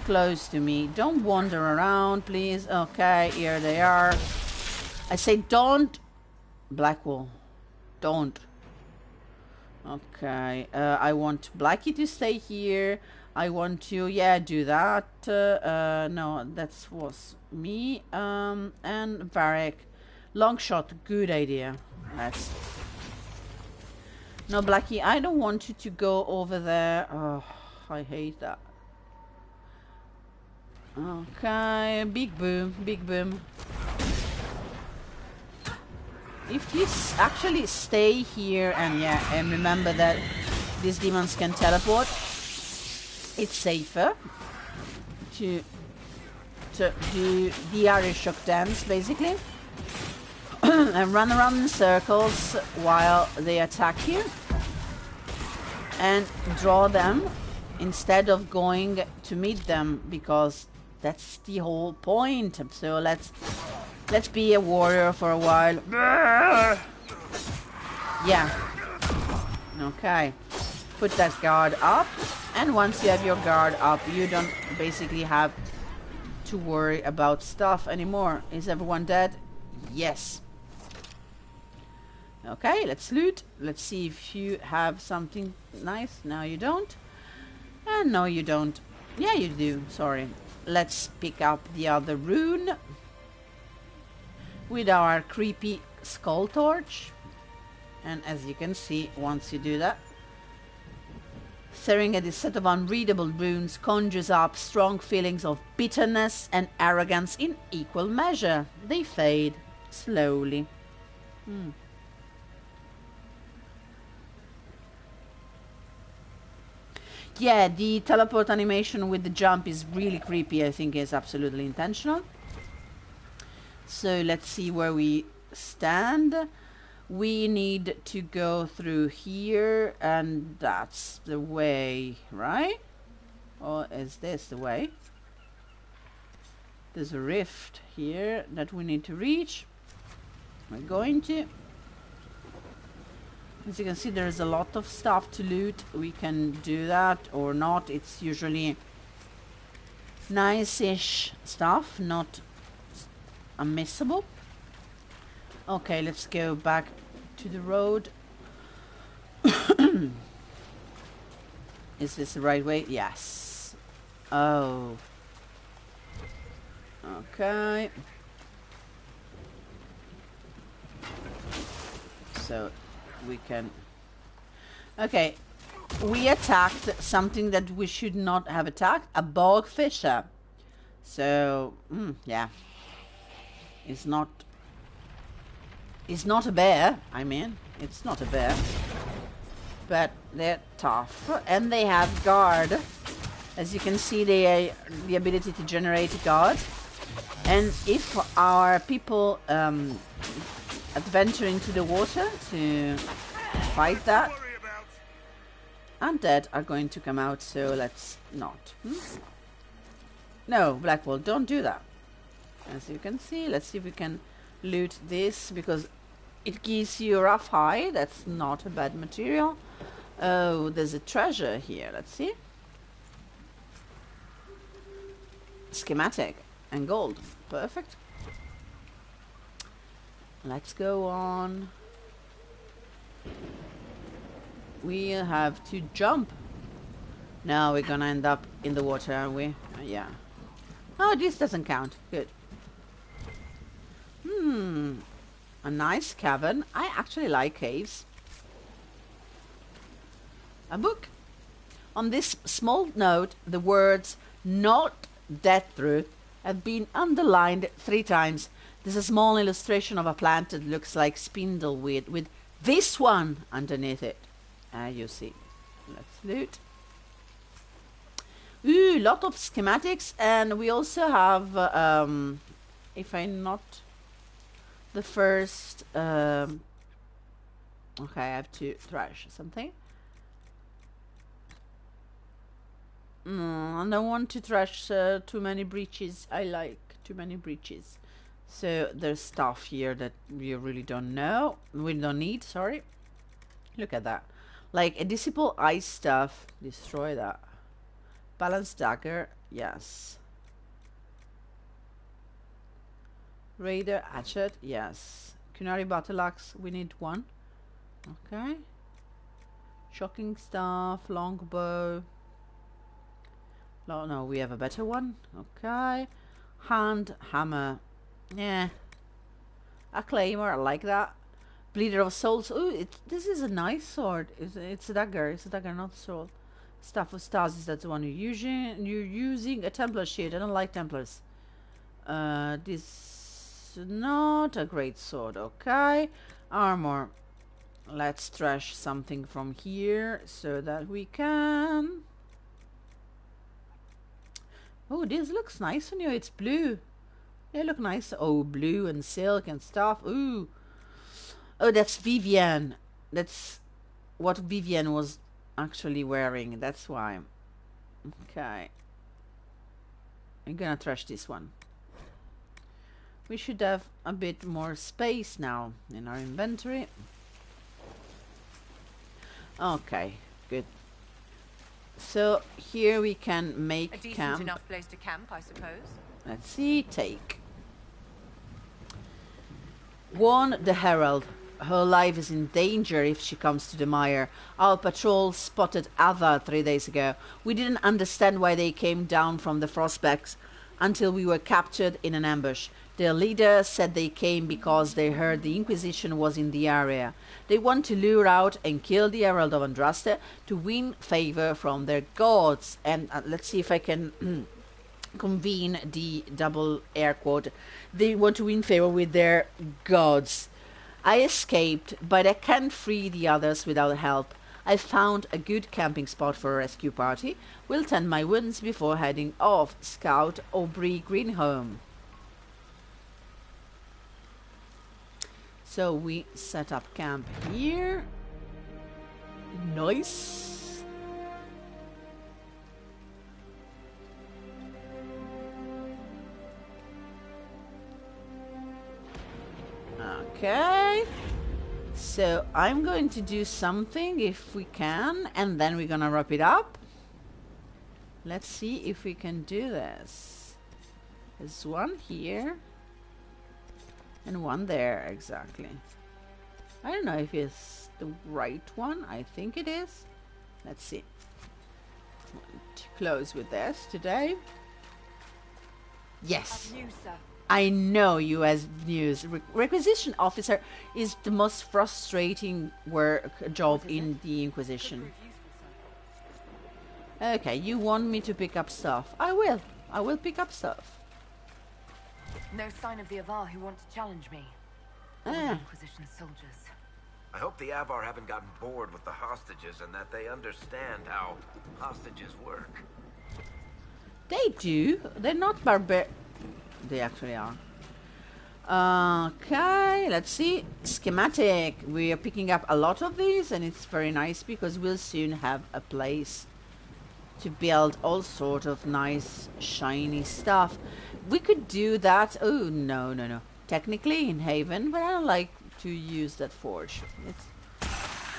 [SPEAKER 1] close to me. Don't wander around, please. Okay, here they are. I say don't. Blackwall. Don't. Okay, I want Blackie to stay here. I want to, yeah, do that. No, that was me. And Varric. Long shot, good idea. Let's... No, Blackie, I don't want you to go over there. Oh, I hate that. Okay, big boom, big boom. If you actually stay here and yeah, and remember that these demons can teleport, it's safer to do the Irish shock dance basically and run around in circles while they attack you and draw them instead of going to meet them, because that's the whole point. So let's be a warrior for a while. Yeah. Okay. Put that guard up, and once you have your guard up, you don't basically have to worry about stuff anymore. Is everyone dead? Yes. Okay, let's loot. Let's see if you have something nice. No, you don't. And no, you don't. Yeah, you do. Sorry. Let's pick up the other rune with our creepy skull torch. And as you can see, once you do that, staring at this set of unreadable runes conjures up strong feelings of bitterness and arrogance in equal measure. They fade slowly. Yeah, the teleport animation with the jump is really creepy. I think it's absolutely intentional. So let's see where we stand. We need to go through here, and that's the way, right? Or is this the way? There's a rift here that we need to reach. We're going to. As you can see, there is a lot of stuff to loot. We can do that or not. It's usually nice-ish stuff, not unmissable. Okay, let's go back to the road. Is this the right way? Yes. Oh. Okay. So we can... Okay. We attacked something that we should not have attacked. A bog fisher. So, yeah. It's not a bear. I mean, it's not a bear. But they're tough. And they have guard. As you can see, they the ability to generate guard. And if our people adventure into the water to fight that, undead are going to come out, so let's not. No, Blackwall, don't do that. As you can see, let's see if we can loot this, because it gives you a rough hide. That's not a bad material. Oh, there's a treasure here. Let's see. Schematic and gold. Perfect. Let's go on. We'll have to jump. Now we're gonna end up in the water, aren't we? Yeah. Oh, this doesn't count. Good. A nice cavern. I actually like caves. A book. On this small note, the words "not death through" have been underlined 3 times. There's a small illustration of a plant that looks like spindleweed with this one underneath it. You see. Let's loot. Ooh, lot of schematics, and we also have, if I'm not the first, okay, I have to thrash something. I don't want to thrash too many breaches. I like too many breaches. So there's stuff here that we really don't know. We don't need, sorry. Look at that. Like a dissipable ice stuff. Destroy that. Balanced dagger. Yes. Raider hatchet. Yes. Kunari battle axe. We need 1. Okay. Shocking staff. Longbow. No, we have a better one. Okay. Hand hammer. Yeah. A claymore. I like that. Bleeder of souls. Ooh, this is a nice sword. It's a dagger. It's a dagger, not a sword. Staff of stasis. That's the one you're using. You're using a Templar shield. I don't like Templars. This is not a great sword. Okay. Armor. Let's trash something from here so that we can. Oh, this looks nice on you. It's blue. They look nice. Oh, blue and silk and stuff. Ooh. Oh, that's Vivian. That's what Vivian was actually wearing. That's why. Okay. I'm gonna trash this one. We should have a bit more space now in our inventory. Okay, good. So here we can make
[SPEAKER 11] a decent
[SPEAKER 1] camp.
[SPEAKER 11] enough place to camp, I suppose.
[SPEAKER 1] Let's see. Take. Warn the Herald. Her life is in danger if she comes to the mire. Our patrol spotted Ava 3 days ago. We didn't understand why they came down from the Frostbacks until we were captured in an ambush. Their leader said they came because they heard the Inquisition was in the area. They want to lure out and kill the Herald of Andraste to win favor from their gods. And let's see if I can convene the double air quote. They want to win favor with their gods. I escaped, but I can't free the others without help. I found a good camping spot for a rescue party. Will tend my wounds before heading off. Scout Aubrey Greenholm. So we set up camp here. Nice. Okay. So I'm going to do something if we can, and then we're gonna wrap it up. Let's see if we can do this. There's one here and one there, exactly. I don't know if it's the right one. I think it is. Let's see. To close with this today. Yes. I know U.S. news. Requisition officer is the most frustrating job in the Inquisition. Okay, you want me to pick up stuff. I will. I will pick up stuff.
[SPEAKER 4] No sign of the Avar who want to challenge me. Inquisition soldiers.
[SPEAKER 10] I hope the Avar haven't gotten bored with the hostages and that they understand how hostages work.
[SPEAKER 1] They do. They're not They actually are. Okay, let's see. Schematic. We are picking up a lot of these, and it's very nice because we'll soon have a place to build all sort of nice, shiny stuff. We could do that. Oh, no. Technically in Haven, but I don't like to use that forge.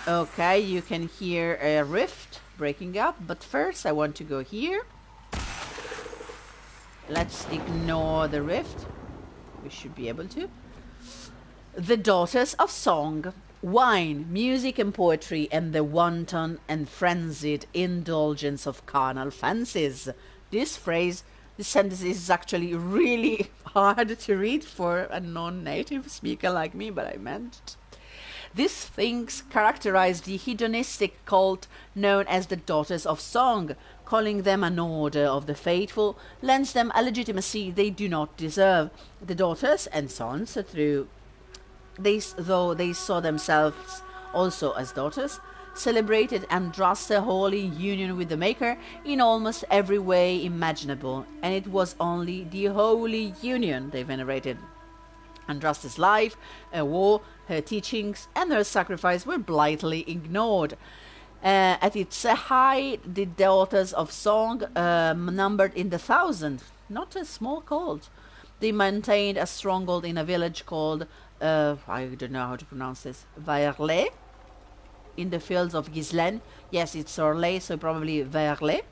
[SPEAKER 1] Okay, you can hear a rift breaking up, but first I want to go here. Let's ignore the rift. We should be able to. The Daughters of Song. Wine, music and poetry, and the wanton and frenzied indulgence of carnal fancies. This sentence is actually really hard to read for a non-native speaker like me, but I meant it. These things characterize the hedonistic cult known as the Daughters of Song. Calling them an order of the faithful lends them a legitimacy they do not deserve. The daughters and sons, though they saw themselves also as daughters, celebrated Andraste's holy union with the Maker in almost every way imaginable, and it was only the holy union they venerated. Andraste's life, her war, her teachings, and her sacrifice were blithely ignored. At its height, the Daughters of Song numbered in the thousands, not a small cult. They maintained a stronghold in a village called, I don't know how to pronounce this, Vairlay, in the fields of Ghislaine. Yes, it's Orlais, so probably Vairlay.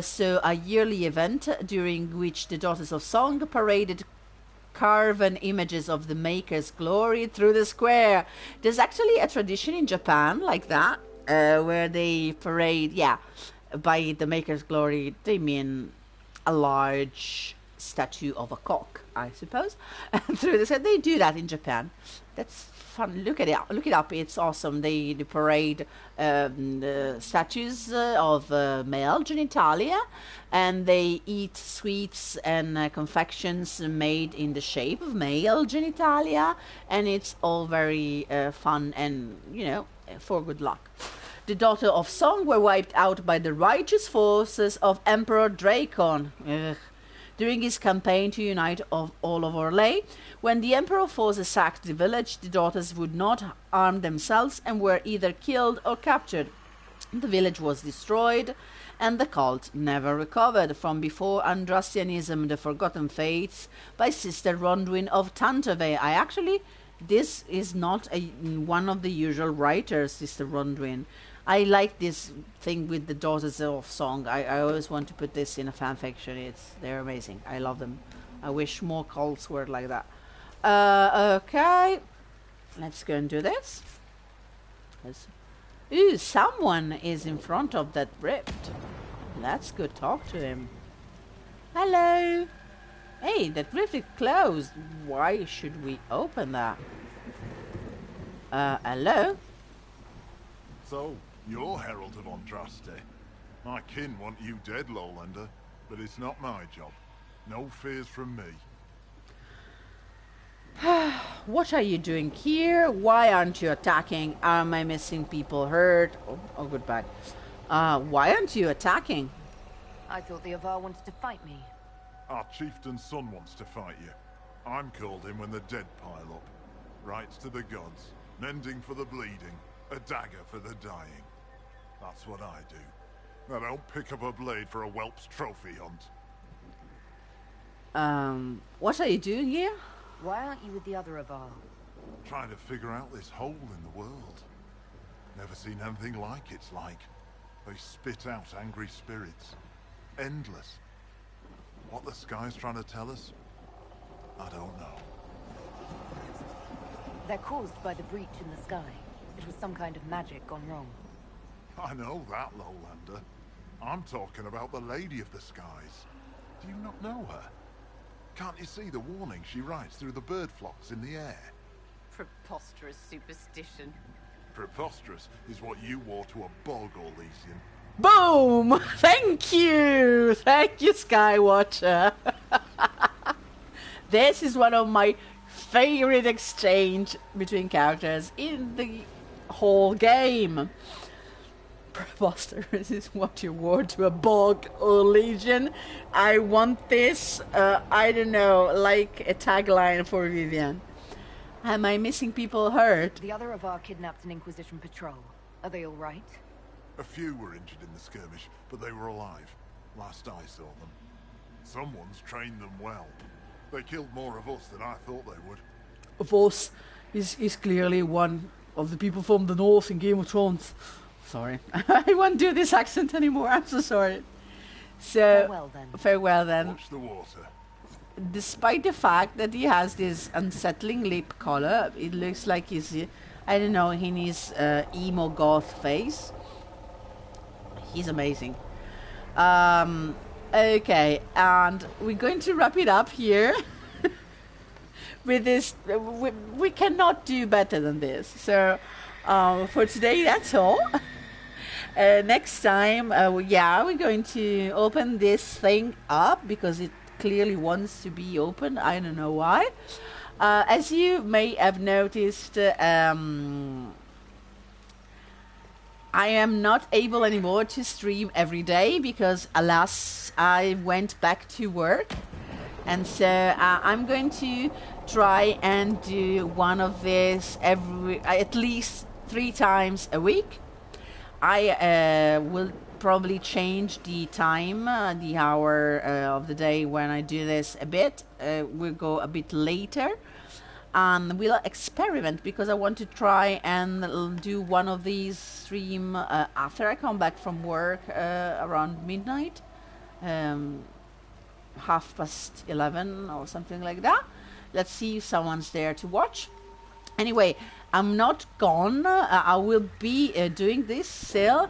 [SPEAKER 1] So a yearly event during which the Daughters of Song paraded carven images of the Maker's glory through the square. There's actually a tradition in Japan like that, where they parade, by the Maker's glory, they mean a large statue of a cock, I suppose. Through the they do that in Japan. That's fun. Look it up. It's awesome. They parade the statues of male genitalia, and they eat sweets and confections made in the shape of male genitalia, and it's all very fun and, for good luck. The Daughter of Song were wiped out by the righteous forces of Emperor Dracon. During his campaign to unite all of Orlais, when the Emperor forces sacked the village, the daughters would not arm themselves and were either killed or captured. The village was destroyed, and the cult never recovered from before Andrastianism, the Forgotten Faiths, by Sister Ronduin of Tantervey. This is not one of the usual writers, Sister Ronduin. I like this thing with the Daughters of Song. I always want to put this in a fanfiction. They're amazing. I love them. I wish more cults were like that. Okay. Let's go and do this. Ooh, someone is in front of that rift. Let's go talk to him. Hello. Hey, that rift is closed. Why should we open that? Hello?
[SPEAKER 12] So, you're Herald of Andraste. My kin want you dead, Lowlander, but it's not my job. No fears from me.
[SPEAKER 1] What are you doing here? Why aren't you attacking? Are my missing people hurt? Oh, goodbye. Why aren't you attacking?
[SPEAKER 4] I thought the Avar wanted to fight me.
[SPEAKER 12] Our chieftain's son wants to fight you. I'm called in when the dead pile up. Rights to the gods, mending for the bleeding, a dagger for the dying. That's what I do. I don't pick up a blade for a whelp's trophy hunt.
[SPEAKER 1] What are you doing here?
[SPEAKER 4] Why aren't you with the other Avar?
[SPEAKER 12] Trying to figure out this hole in the world. Never seen anything like it's like. They spit out angry spirits. Endless. What the sky's trying to tell us? I don't know.
[SPEAKER 4] They're caused by the breach in the sky. It was some kind of magic gone wrong.
[SPEAKER 12] I know that, Lowlander. I'm talking about the Lady of the Skies. Do you not know her? Can't you see the warning she writes through the bird flocks in the air?
[SPEAKER 11] Preposterous superstition.
[SPEAKER 12] Preposterous is what you wore to a bog, Elysian.
[SPEAKER 1] Boom! Thank you! Thank you, Skywatcher! This is one of my favorite exchange between characters in the whole game. Preposterous is what you wore to a bog, Elysian. I want this, I don't know, like a tagline for Vivian. Am I missing people hurt?
[SPEAKER 4] The other of our kidnapped an Inquisition patrol. Are they all right?
[SPEAKER 12] A few were injured in the skirmish, but they were alive. Last I saw them. Someone's trained them well. They killed more of us than I thought they would.
[SPEAKER 1] Of us, is clearly one of the people from the north in Game of Thrones. Sorry, I won't do this accent anymore. I'm so sorry. So
[SPEAKER 4] farewell then.
[SPEAKER 1] Farewell then.
[SPEAKER 12] Watch the water.
[SPEAKER 1] Despite the fact that he has this unsettling lip color, it looks like he's, I don't know, in his emo goth face. He's amazing. Okay, and we're going to wrap it up here. With this, we cannot do better than this. So for today, that's all. Next time, yeah, we're going to open this thing up because it clearly wants to be opened. I don't know why. As you may have noticed, I am not able anymore to stream every day because, alas, I went back to work. And so I'm going to try and do one of these at least 3 times a week. I will probably change the time, the hour of the day when I do this a bit. We'll go a bit later. And we'll experiment because I want to try and do one of these stream after I come back from work around midnight. 11:30 or something like that. Let's see if someone's there to watch. Anyway, I'm not gone. I will be doing this still,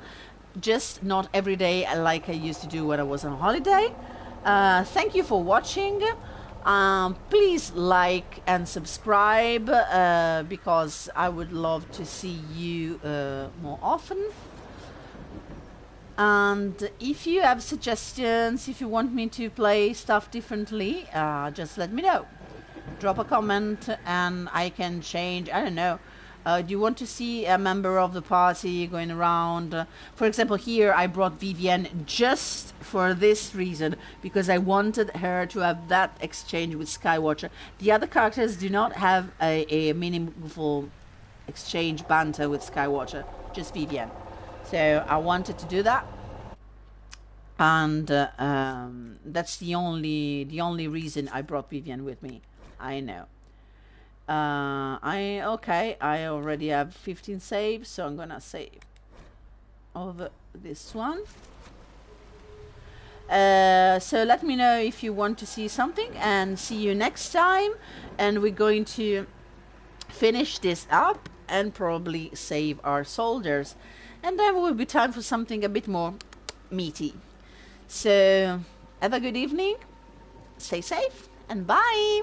[SPEAKER 1] just not every day like I used to do when I was on holiday. Thank you for watching. Please like and subscribe because I would love to see you more often. And if you have suggestions, if you want me to play stuff differently, just let me know. Drop a comment and I can change. I don't know. Do you want to see a member of the party going around? For example, here I brought Vivienne just for this reason, because I wanted her to have that exchange with Skywatcher. The other characters do not have a meaningful exchange banter with Skywatcher, just Vivienne. So I wanted to do that, and that's the only reason I brought Vivienne with me. I know. I already have 15 saves, so I'm gonna save over this one. So let me know if you want to see something, and see you next time. And we're going to finish this up and probably save our soldiers. And then will be time for something a bit more meaty. So have a good evening, stay safe, and bye!